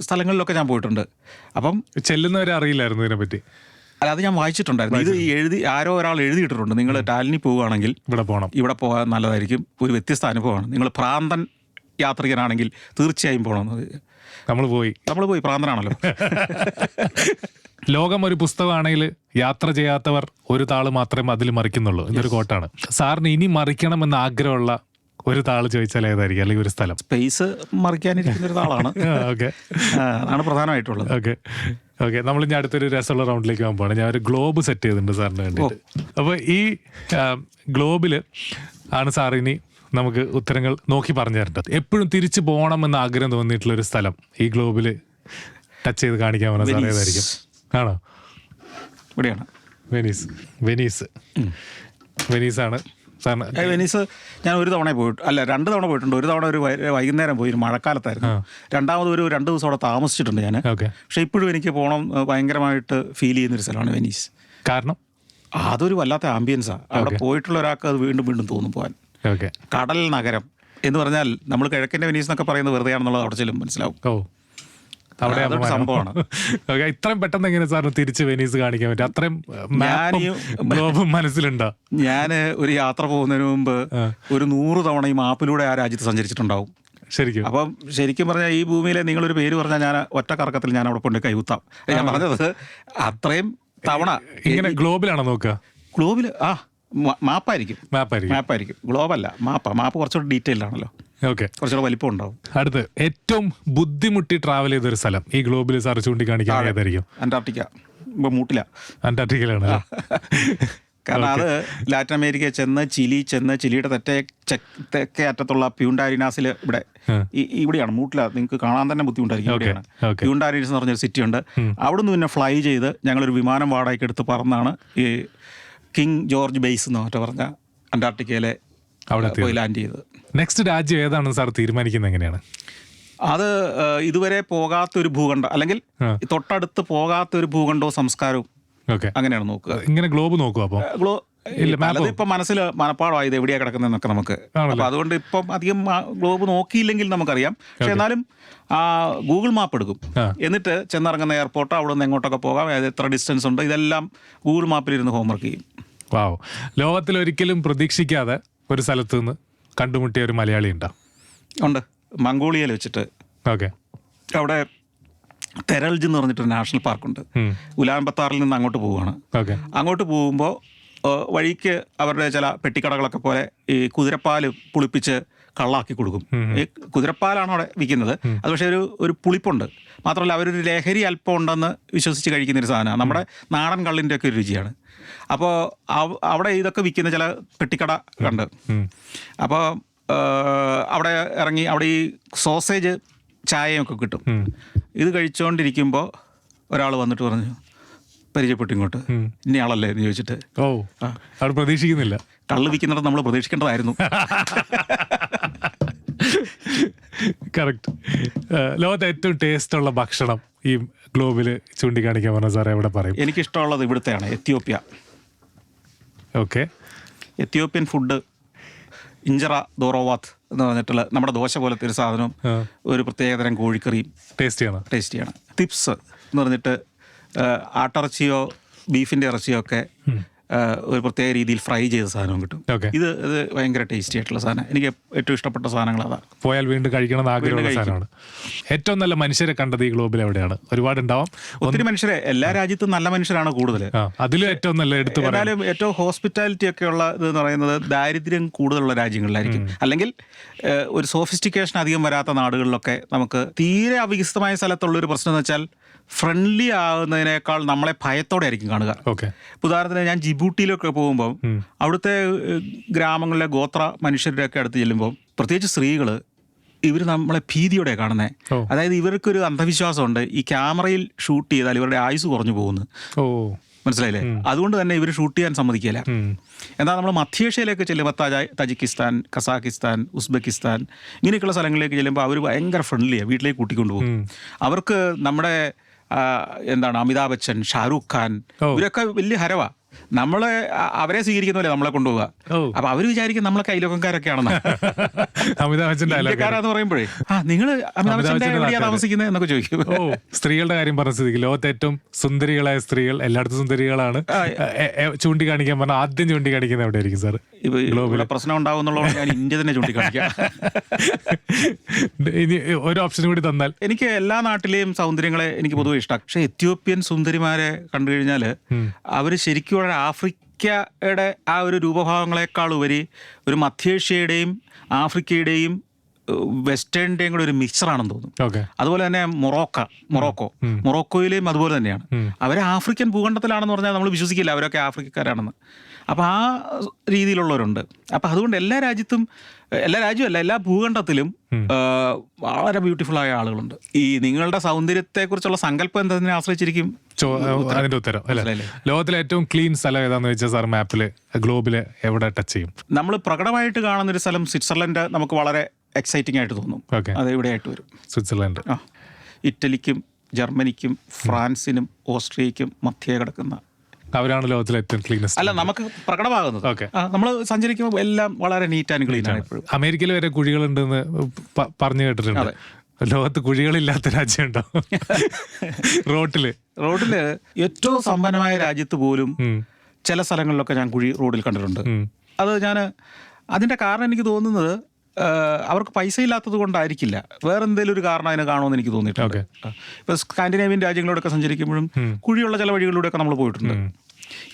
സ്ഥലങ്ങളിലൊക്കെ ഞാൻ പോയിട്ടുണ്ട്. അപ്പം ചെല്ലുന്നവരെ അറിയില്ലായിരുന്നു ഇതിനെപ്പറ്റി. അല്ല, അത് ഞാൻ വായിച്ചിട്ടുണ്ടായിരുന്നു. ഇത് ആരോ ഒരാൾ എഴുതിയിട്ടിട്ടുണ്ട്, നിങ്ങൾ ടാലിനി പോവുകയാണെങ്കിൽ ഇവിടെ പോകാൻ നല്ലതായിരിക്കും, ഒരു വ്യത്യസ്ത അനുഭവമാണ്. നിങ്ങൾ ഭ്രാന്തൻ യാത്രികനാണെങ്കിൽ തീർച്ചയായും പോകണമെന്നത്. നമ്മൾ പോയി പ്രാന്തനാണല്ലോ. ലോകം ഒരു പുസ്തകമാണെങ്കിൽ യാത്ര ചെയ്യാത്തവർ ഒരു താള് മാത്രമേ അതിൽ മറിക്കുന്നുള്ളൂ. ഇതൊരു കോട്ടാണ്. സാറിന് ഇനി മറിക്കണമെന്ന് ആഗ്രഹമുള്ള ഒരു താള് ചോദിച്ചാൽ ഏതായിരിക്കും, അല്ലെങ്കിൽ ഒരു സ്ഥലം? സ്പേസ് മറിക്കാനിരിക്കുന്ന ഒരു താളാണ്. ഓക്കെ, അതാണ് പ്രധാനമായിട്ടുള്ളത്. Okay okay. നമ്മൾ ഇനി അടുത്തൊരു രസമുള്ള റൗണ്ടിലേക്ക് പോകുമ്പോൾ ഞാൻ ഒരു ഗ്ലോബ് സെറ്റ് ചെയ്തിട്ടുണ്ട് സാറിന് വേണ്ടിയിട്ട്. അപ്പോൾ ഈ ഗ്ലോബില് ആണ് സാർ ഇനി നമുക്ക് ഉത്തരങ്ങൾ നോക്കി പറഞ്ഞു തരേണ്ടത്. എപ്പോഴും തിരിച്ചു പോകണം എന്ന് ആഗ്രഹം തോന്നിയിട്ടുള്ള ഒരു സ്ഥലം ഈ ഗ്ലോബില് ടച്ച് ചെയ്ത് കാണിക്കാൻ പറഞ്ഞ സാർ ഏതായിരിക്കും? ആണോ? ഇവിടെയാണ് വെനീസ്. വെനീസ് വെനീസാണ് സാറിന്. വെനീസ് ഞാൻ ഒരു തവണ രണ്ട് തവണ പോയിട്ടുണ്ട്. ഒരു തവണ ഒരു വൈകുന്നേരം പോയി, ഒരു മഴക്കാലത്തായിരുന്നു. രണ്ടാമത് ഒരു 2 ദിവസം അവിടെ താമസിച്ചിട്ടുണ്ട് ഞാൻ. ഓക്കെ. പക്ഷെ ഇപ്പോഴും എനിക്ക് പോകണം ഭയങ്കരമായിട്ട് ഫീൽ ചെയ്യുന്നൊരു സ്ഥലമാണ് വെനീസ്. കാരണം അതൊരു വല്ലാത്ത ആംബിയൻസാണ്. അവിടെ പോയിട്ടുള്ള ഒരാൾക്ക് അത് വീണ്ടും വീണ്ടും തോന്നും പോകാൻ. ഓക്കെ. കടൽ നഗരം എന്ന് പറഞ്ഞാൽ നമ്മൾ കിഴക്കിൻ്റെ വെനീസ് എന്നൊക്കെ പറയുന്നത് വെറുതെയാണെന്നുള്ളത് അവിടെ ചെല്ലും മനസ്സിലാവും. ഓ, അവിടെ സംഭവമാണ്. ഇത്രയും പെട്ടെന്ന് എങ്ങനെ സാറിന് തിരിച്ച് വെനീസ് കാണിക്കാൻ പറ്റും? അത്രയും ഗ്ലോബും മനസ്സിലുണ്ടോ? ഞാൻ ഒരു യാത്ര പോകുന്നതിന് മുമ്പ് ഒരു 100 തവണ ഈ മാപ്പിലൂടെ ആ രാജ്യത്ത് സഞ്ചരിച്ചിട്ടുണ്ടാവും. ശരിക്കും. അപ്പം ശരിക്കും പറഞ്ഞാൽ ഈ ഭൂമിയിലെ നിങ്ങളൊരു പേര് പറഞ്ഞാൽ ഞാൻ ഒറ്റ കറക്കത്തിൽ ഞാൻ അവിടെ കൊണ്ട് കൈകുത്താം. ഞാൻ പറഞ്ഞത് അത്രയും തവണ. ഇങ്ങനെ ഗ്ലോബിലാണോ നോക്കുക? ഗ്ലോബിൽ മാപ്പായിരിക്കും. ഗ്ലോബല്ല, മാപ്പ് കുറച്ചുകൂടി ഡീറ്റെയിൽഡ് ആണല്ലോ. ഓക്കെ, കുറച്ചുകൂടെ വലിപ്പം ഉണ്ടാവും. അടുത്ത് ഏറ്റവും ബുദ്ധിമുട്ടി ട്രാവൽ ചെയ്തൊരു സ്ഥലം ഈ ഗ്ലോബിൽ സാർ ചൂണ്ടിക്കാണിക്കാൻ ഏതായിരിക്കും? അന്റാർട്ടിക്ക. മൂട്ടില. അന്റാർട്ടിക്കയിലാണ്. കാരണം അത് ലാറ്റിൻ അമേരിക്ക ചെന്ന് ചിലിയുടെ തെക്കേ അറ്റത്തുള്ള പ്യൂണ്ടാരിനാസിൽ ഇവിടെയാണ് മൂട്ടില. നിങ്ങൾക്ക് കാണാൻ തന്നെ ബുദ്ധിമുട്ടായിരിക്കും. ഇവിടെയാണ് പ്യൂണ്ടാരിനാസ് എന്ന് പറഞ്ഞൊരു സിറ്റി ഉണ്ട്. അവിടുന്ന് പിന്നെ ഫ്ലൈ ചെയ്ത് ഞങ്ങളൊരു വിമാനം വാടകയ്ക്ക് എടുത്ത് പറന്നാണ് ഈ കിങ് ജോർജ് ബേസ് എന്ന് പറഞ്ഞ അന്റാർട്ടിക്കയിലെ അവിടെ പോയി ലാൻഡ് ചെയ്തത്. നെക്സ്റ്റ് രാജ്യം ഏതാണെന്ന് സാർ തീരുമാനിക്കുന്നത് എങ്ങനെയാണ്? അത് ഇതുവരെ പോകാത്തൊരു ഭൂഖണ്ഡം, അല്ലെങ്കിൽ തൊട്ടടുത്ത് പോകാത്തൊരു ഭൂഖണ്ഡവും സംസ്കാരവും അങ്ങനെയാണ് നോക്കുക. ഇങ്ങനെ ഗ്ലോബ് നോക്കുക. അപ്പോൾ ഇപ്പം മനസ്സിൽ മനപ്പാടമായത് എവിടെയാണ് കിടക്കുന്നതെന്നൊക്കെ നമുക്ക്. അപ്പം അതുകൊണ്ട് ഇപ്പം അധികം ഗ്ലോബ് നോക്കിയില്ലെങ്കിൽ നമുക്കറിയാം. പക്ഷെ എന്നാലും ഗൂഗിൾ മാപ്പ് എടുക്കും. എന്നിട്ട് ചെന്നിറങ്ങുന്ന എയർപോർട്ട്, അവിടെ നിന്ന് എങ്ങോട്ടൊക്കെ പോകാം, എത്ര ഡിസ്റ്റൻസ് ഉണ്ട്, ഇതെല്ലാം ഗൂഗിൾ മാപ്പിലിരുന്ന് ഹോംവർക്ക് ചെയ്യും. വാവ്. ലോകത്തിലൊരിക്കലും പ്രതീക്ഷിക്കാതെ ഒരു സ്ഥലത്ത് നിന്ന് കണ്ടുമുട്ടിയ ഒരു മലയാളി ഉണ്ട്? മംഗോളിയയിൽ വെച്ചിട്ട്. ഓക്കെ. അവിടെ തെരൽജ് എന്ന് പറഞ്ഞിട്ടൊരു നാഷണൽ പാർക്കുണ്ട്. ഉലാൻബത്താറിൽ നിന്ന് അങ്ങോട്ട് പോവുകയാണ്. അങ്ങോട്ട് പോകുമ്പോൾ വഴിക്ക് അവരുടെ ചില പെട്ടിക്കടകളൊക്കെ പോലെ ഈ കുതിരപ്പാല് പുളിപ്പിച്ച് കള്ളാക്കി കൊടുക്കും. ഈ കുതിരപ്പാലാണ് അവിടെ വിൽക്കുന്നത്. അത് പക്ഷേ ഒരു പുളിപ്പുണ്ട്. മാത്രമല്ല അവരൊരു ലഹരി അല്പം ഉണ്ടെന്ന് വിശ്വസിച്ച് കഴിക്കുന്നൊരു സാധനമാണ്. നമ്മുടെ നാടൻ കള്ളിൻ്റെ ഒക്കെ ഒരു രുചിയാണ്. അപ്പോൾ അവിടെ ഇതൊക്കെ വിൽക്കുന്ന ചില പെട്ടിക്കട കണ്ട്. അപ്പോൾ അവിടെ ഇറങ്ങി അവിടെ ഈ സോസേജ് ചായയൊക്കെ കിട്ടും. ഇത് കഴിച്ചുകൊണ്ടിരിക്കുമ്പോൾ ഒരാൾ വന്നിട്ട് പറഞ്ഞു, പരിചയപ്പെട്ടു ഇങ്ങോട്ട്, ഇന്ന ആളല്ലേ എന്ന് ചോദിച്ചിട്ട്. അവിടെ പ്രതീക്ഷിക്കുന്നില്ല. കള്ള് വിൽക്കുന്നിടത്ത് നമ്മൾ പ്രതീക്ഷിക്കേണ്ടതായിരുന്നു. കറക്റ്റ്. ലോകത്തെ ഏറ്റവും ടേസ്റ്റുള്ള ഭക്ഷണം ഈ ഗ്ലോബിൽ ചൂണ്ടിക്കാണിക്കാൻ പറഞ്ഞ സാറേ എവിടെ പറയും? എനിക്കിഷ്ടമുള്ളത് ഇവിടുത്തെയാണ്, എത്യോപ്യ. ഓക്കെ. എത്യോപ്യൻ ഫുഡ്, ഇഞ്ചറ ദോറോവാത്ത് എന്ന് പറഞ്ഞിട്ടുള്ള നമ്മുടെ ദോശ പോലത്തെ ഒരു സാധനം, ഒരു പ്രത്യേകതരം കോഴിക്കറിയും ടേസ്റ്റിയാണ്. തിപ്സ് എന്ന് പറഞ്ഞിട്ട് ആട്ടിറച്ചിയോ ബീഫിൻ്റെ ഇറച്ചിയോ ഒക്കെ ഒരു പ്രത്യേക രീതിയിൽ ഫ്രൈ ചെയ്ത സാധനവും കിട്ടും. ഇത് ഭയങ്കര ടേസ്റ്റി ആയിട്ടുള്ള സാധനം. എനിക്ക് ഏറ്റവും ഇഷ്ടപ്പെട്ട സാധനങ്ങൾ അതാണ്. പോയാൽ വീണ്ടും കഴിക്കണം ആഗ്രഹമുള്ള സാധനമാണ്. ഏറ്റവും നല്ല മനുഷ്യരെ കണ്ടത് ഈ ഗ്ലോബിൽ എവിടെയാണ്? ഒരുപാട് ഉണ്ടാവാം, ഒത്തിരി മനുഷ്യരെ. എല്ലാ രാജ്യത്തും നല്ല മനുഷ്യരാണ് കൂടുതൽ. അതിലും ഏറ്റവും നല്ല എടുത്തു എന്നാലും ഏറ്റവും ഹോസ്പിറ്റാലിറ്റി ഒക്കെ ഉള്ള ഇതെന്ന് പറയുന്നത് ദാരിദ്ര്യം കൂടുതലുള്ള രാജ്യങ്ങളിലായിരിക്കും. അല്ലെങ്കിൽ ഒരു സോഫിസ്റ്റിക്കേഷൻ അധികം വരാത്ത നാടുകളിലൊക്കെ നമുക്ക് തീരെ അവികസിതമായ സ്ഥലത്തുള്ളൊരു പ്രശ്നം എന്ന് വെച്ചാൽ ഫ്രണ്ട്ലി ആകുന്നതിനേക്കാൾ നമ്മളെ ഭയത്തോടെ ആയിരിക്കും കാണുക. ഉദാഹരണത്തിന് ഞാൻ ജിബൂട്ടിയിലൊക്കെ പോകുമ്പോൾ അവിടുത്തെ ഗ്രാമങ്ങളിലെ ഗോത്ര മനുഷ്യരുടെയൊക്കെ അടുത്ത് ചെല്ലുമ്പോൾ പ്രത്യേകിച്ച് സ്ത്രീകൾ ഇവർ നമ്മളെ ഭീതിയോടെ കാണുന്നത്. അതായത് ഇവർക്കൊരു അന്ധവിശ്വാസമുണ്ട്, ഈ ക്യാമറയിൽ ഷൂട്ട് ചെയ്താൽ ഇവരുടെ ആയുസ് കുറഞ്ഞു പോകുന്നു. മനസ്സിലായില്ലേ? അതുകൊണ്ട് തന്നെ ഇവർ ഷൂട്ട് ചെയ്യാൻ സമ്മതിക്കില്ല. എന്നാൽ നമ്മൾ മധ്യേഷ്യയിലേക്ക് ചെല്ലുമ്പോൾ തജിക്കിസ്ഥാൻ, കസാക്കിസ്ഥാൻ, ഉസ്ബെക്കിസ്ഥാൻ ഇങ്ങനെയൊക്കെയുള്ള സ്ഥലങ്ങളിലേക്ക് ചെല്ലുമ്പോൾ അവർ ഭയങ്കര ഫ്രണ്ട്ലിയാണ്, വീട്ടിലേക്ക് കൂട്ടിക്കൊണ്ടുപോകും. അവർക്ക് നമ്മുടെ അമിതാഭ് ബച്ചൻ, ഷാരൂഖ് ഖാൻ ഇവരൊക്കെ വലിയ ഹരവാ. നമ്മളെ അവരെ സ്വീകരിക്കുന്ന പോലെ നമ്മളെ കൊണ്ടുപോവുക. അപ്പൊ അവര് വിചാരിക്കും നമ്മളെ കൈലോകക്കാരൊക്കെയാണെന്ന്. ഇന്ത്യക്കാരാന്ന് പറയുമ്പോഴേ നിങ്ങൾ അമിതാഭ് ബച്ചന്റെ എവിടെയാ താമസിക്കുന്നത് എന്നൊക്കെ ചോദിക്കും. സ്ത്രീകളുടെ കാര്യം പറഞ്ഞ സ്ഥിതിക്ക് ലോകത്തെ ഏറ്റവും സുന്ദരികളായ സ്ത്രീകൾ എല്ലായിടത്തും സുന്ദരികളാണ്. ചൂണ്ടിക്കാണിക്കാൻ പറഞ്ഞാൽ ആദ്യം ചൂണ്ടിക്കാണിക്കുന്നത് എവിടെയായിരിക്കും സാർ? ഇവിടെ പ്രശ്നം ഉണ്ടാവുന്നുള്ളതാണ് ഞാൻ ഇന്ത്യ തന്നെ ചൂണ്ടിക്കാണിക്കാം. ഇനി ഒരു ഓപ്ഷൻ കൂടി തന്നാൽ. എനിക്ക് എല്ലാ നാട്ടിലെയും സൗന്ദര്യങ്ങളെ എനിക്ക് പൊതുവെ ഇഷ്ടമാണ്. പക്ഷെ എത്യോപ്യൻ സുന്ദരിമാരെ കണ്ടു കഴിഞ്ഞാൽ അവര് ശരിക്കും അമേരിക്കയുടെ ആ ഒരു രൂപഭാവങ്ങളെക്കാൾ ഉപരി ഒരു മധ്യേഷ്യയുടെയും ആഫ്രിക്കയുടെയും വെസ്റ്റേണിന്റെയും കൂടെ ഒരു മിക്സറാണെന്ന് തോന്നുന്നു. അതുപോലെ തന്നെ മൊറോക്കോയിലെയും അതുപോലെ തന്നെയാണ്. അവരെ ആഫ്രിക്കൻ ഭൂഖണ്ഡത്തിലാണെന്ന് പറഞ്ഞാൽ നമ്മൾ വിശ്വസിക്കില്ല അവരൊക്കെ ആഫ്രിക്കക്കാരാണെന്ന്. അപ്പോൾ ആ രീതിയിലുള്ളവരുണ്ട്. അപ്പം അതുകൊണ്ട് എല്ലാ രാജ്യമല്ല എല്ലാ ഭൂഖണ്ഡത്തിലും വളരെ ബ്യൂട്ടിഫുൾ ആയ ആളുകളുണ്ട്. ഈ നിങ്ങളുടെ സൗന്ദര്യത്തെക്കുറിച്ചുള്ള സങ്കല്പം എന്നതിനെ ആശ്രയിച്ചിരിക്കും അതിന്റെ ഉത്തരം അല്ലേ. ലോകത്തിലെ ഏറ്റവും ക്ലീൻ സ്ഥലം ഏതാന്ന് വെച്ചാൽ സാർ മാപ്പില് ഗ്ലോബില് എവിടെ ടച്ച് ചെയ്യും? നമ്മൾ പ്രകടമായിട്ട് കാണുന്നൊരു സ്ഥലം സ്വിറ്റ്സർലൻഡ് നമുക്ക് വളരെ എക്സൈറ്റിംഗ് ആയിട്ട് തോന്നും. അത് ഇവിടെ ആയിട്ട് വരും. സ്വിറ്റ്സർലൻഡ്. ഇറ്റലിക്കും ജർമ്മനിക്കും ഫ്രാൻസിനും ഓസ്ട്രിയയ്ക്കും മധ്യേ കിടക്കുന്ന അവരാണ് ലോകത്തിലെ ഏറ്റവും ക്ലീനസ്റ്റ്. അല്ല, നമുക്ക് പ്രകടമാകുന്നത്. നമ്മൾ സഞ്ചരിക്കുമ്പോൾ എല്ലാം വളരെ നീറ്റ് ആൻഡ് ക്ലീൻ ആണ്. എപ്പോഴും അമേരിക്കയിൽ വരെ കുഴികളുണ്ടെന്ന് പറഞ്ഞു കേട്ടിട്ടുണ്ട്. ലോകത്ത് കുഴികളില്ലാത്ത രാജ്യമുണ്ടോ? റോഡില് ഏറ്റവും സമ്പന്നമായ രാജ്യത്ത് പോലും ചില സ്ഥലങ്ങളിലൊക്കെ ഞാൻ കുഴി റോഡിൽ കണ്ടിട്ടുണ്ട്. അത് അതിന്റെ കാരണം എനിക്ക് തോന്നുന്നത് അവർക്ക് പൈസ ഇല്ലാത്തത് കൊണ്ടായിരിക്കില്ല, വേറെ എന്തെങ്കിലും ഒരു കാരണം അതിന് കാണുമെന്ന് എനിക്ക് തോന്നിയിട്ടുണ്ട്. ഇപ്പൊ സ്കാൻഡിനേവിയൻ രാജ്യങ്ങളിലൂടെയൊക്കെ സഞ്ചരിക്കുമ്പോഴും കുഴിയുള്ള ചില വഴികളിലൂടെയൊക്കെ നമ്മൾ പോയിട്ടുണ്ട്.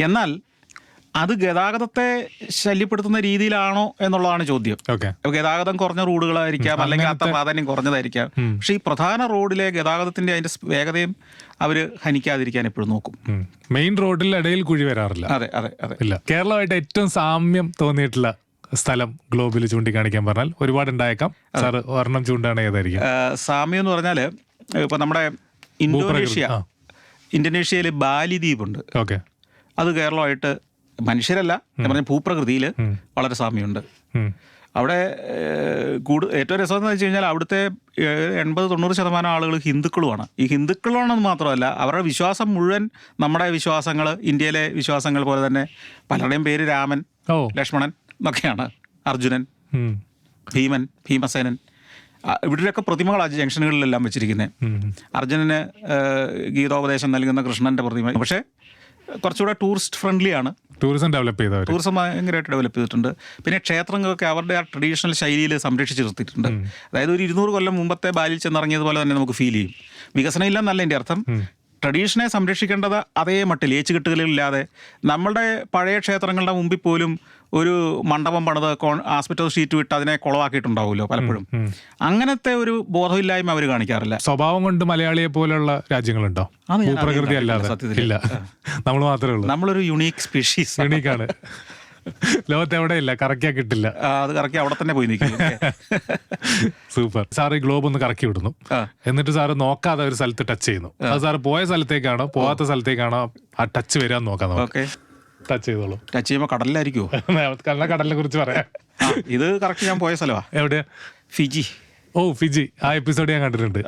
എന്നാൽ അത് ഗതാഗതത്തെ ശല്യപ്പെടുത്തുന്ന രീതിയിലാണോ എന്നുള്ളതാണ് ചോദ്യം. ഗതാഗതം കുറഞ്ഞ റോഡുകളായിരിക്കാം, അല്ലെങ്കിൽ അത്ര പ്രാധാന്യം കുറഞ്ഞതായിരിക്കാം. പക്ഷെ ഈ പ്രധാന റോഡിലെ ഗതാഗതത്തിന്റെ അതിന്റെ വേഗതയും അവര് ഹനിക്കാതിരിക്കാൻ എപ്പോഴും നോക്കും. മെയിൻ റോഡിൽ ഇടയിൽ കുഴി വരാറില്ല. അതെ അതെ അതെ. ഇല്ല. കേരളമായിട്ട് ഏറ്റവും സാമ്യം തോന്നിയിട്ടുള്ള സ്ഥലം ഗ്ലോബിൽ ചൂണ്ടിക്കാണിക്കാൻ പറഞ്ഞാൽ ഒരുപാട് ഉണ്ടായേക്കാം. സാർ ഒരെണ്ണം ചൂണ്ടാണ് ഏതായിരിക്കും? സാമ്യം എന്ന് പറഞ്ഞാല് ഇപ്പൊ നമ്മുടെ ഇന്തോനേഷ്യയില് ബാലി ദ്വീപുണ്ട്. അത് കേരളമായിട്ട് മനുഷ്യരല്ല, ഞാൻ പറഞ്ഞ ഭൂപ്രകൃതിയിൽ വളരെ സാമ്യമുണ്ട്. അവിടെ ഏറ്റവും രസം എന്ന് വെച്ച് കഴിഞ്ഞാൽ അവിടുത്തെ 80-90% ആളുകൾ ഹിന്ദുക്കളുമാണ്. ഈ ഹിന്ദുക്കളാണെന്ന് മാത്രമല്ല, അവരുടെ വിശ്വാസം മുഴുവൻ നമ്മുടെ വിശ്വാസങ്ങൾ, ഇന്ത്യയിലെ വിശ്വാസങ്ങൾ പോലെ തന്നെ പലരുടെയും പേര് രാമൻ, ലക്ഷ്മണൻ എന്നൊക്കെയാണ്. അർജുനൻ, ഭീമൻ, ഭീമസേനൻ, ഇവിടെയൊക്കെ പ്രതിമകളാണ് ജംഗ്ഷനുകളിലെല്ലാം വെച്ചിരിക്കുന്നത്. അർജുനന് ഗീതോപദേശം നൽകുന്ന കൃഷ്ണന്റെ പ്രതിമ. പക്ഷേ കുറച്ചുകൂടെ ടൂറിസ്റ്റ് ഫ്രണ്ട്ലി ആണ്. ടൂറിസം ഭയങ്കരമായിട്ട് ഡെവലപ്പ് ചെയ്തിട്ടുണ്ട്. പിന്നെ ക്ഷേത്രങ്ങളൊക്കെ അവരുടെ ആ ട്രഡീഷണൽ ശൈലിയിൽ സംരക്ഷിച്ച് നിർത്തിയിട്ടുണ്ട്. അതായത് ഒരു 200 കൊല്ലം മുമ്പത്തെ ബാലിൽ ചെന്നിറങ്ങിയതുപോലെ തന്നെ നമുക്ക് ഫീൽ ചെയ്യും. വികസനം ഇല്ലെന്നല്ല എൻ്റെ അർത്ഥം, ട്രഡീഷനെ സംരക്ഷിക്കേണ്ടത് അതേ മട്ടിൽ ഏച്ചുകെട്ടുകളില്ലാതെ. നമ്മളുടെ പഴയ ക്ഷേത്രങ്ങളുടെ മുമ്പിൽ പോലും ഒരു മണ്ഡപം പണിത് ആസ്പെറ്റോ ഷീറ്റ് വിട്ട് അതിനെ കുളവാക്കിയിട്ടുണ്ടാവുമല്ലോ പലപ്പോഴും. അങ്ങനത്തെ ഒരു ബോധമില്ലായ്മ അവർ കാണിക്കാറില്ല. സ്വഭാവം കൊണ്ട് മലയാളിയെ പോലെയുള്ള രാജ്യങ്ങളുണ്ടോ? പ്രകൃതി അല്ലാതെ ഇല്ല, നമ്മൾ മാത്രമേ ഉള്ളൂ. നമ്മളൊരു യുണീക്ക് സ്പീഷീസ്. യുണീക്കാണ്. ലോകത്ത് എവിടെ ഇല്ല, കറക്കിയാ കിട്ടില്ല. അത് കറക്കി അവിടെ തന്നെ പോയി നിൽക്കും. സൂപ്പർ. സാറ് ഈ ഗ്ലോബ് ഒന്ന് കറക്കി വിടുന്നു, എന്നിട്ട് സാറ് നോക്കാതെ ഒരു സ്ഥലത്ത് ടച്ച് ചെയ്യുന്നു. അത് സാറ് പോയ സ്ഥലത്തേക്കാണോ പോവാത്ത സ്ഥലത്തേക്കാണോ ആ ടച്ച് വരാൻ നോക്കാം. ടച്ച് ചെയ്തോളൂ. ടച്ച് ചെയ്യുമ്പോൾ കടലിലായിരിക്കുമോ? കടലിനെ കുറിച്ച് പറയാം. ഇത് കറക്റ്റ് ഞാൻ പോയ സ്ഥലമാണ്. എവിടെയാ? ഫിജി. ഫിജി. ആ എപ്പിസോഡ് ഞാൻ കണ്ടിട്ടുണ്ട്.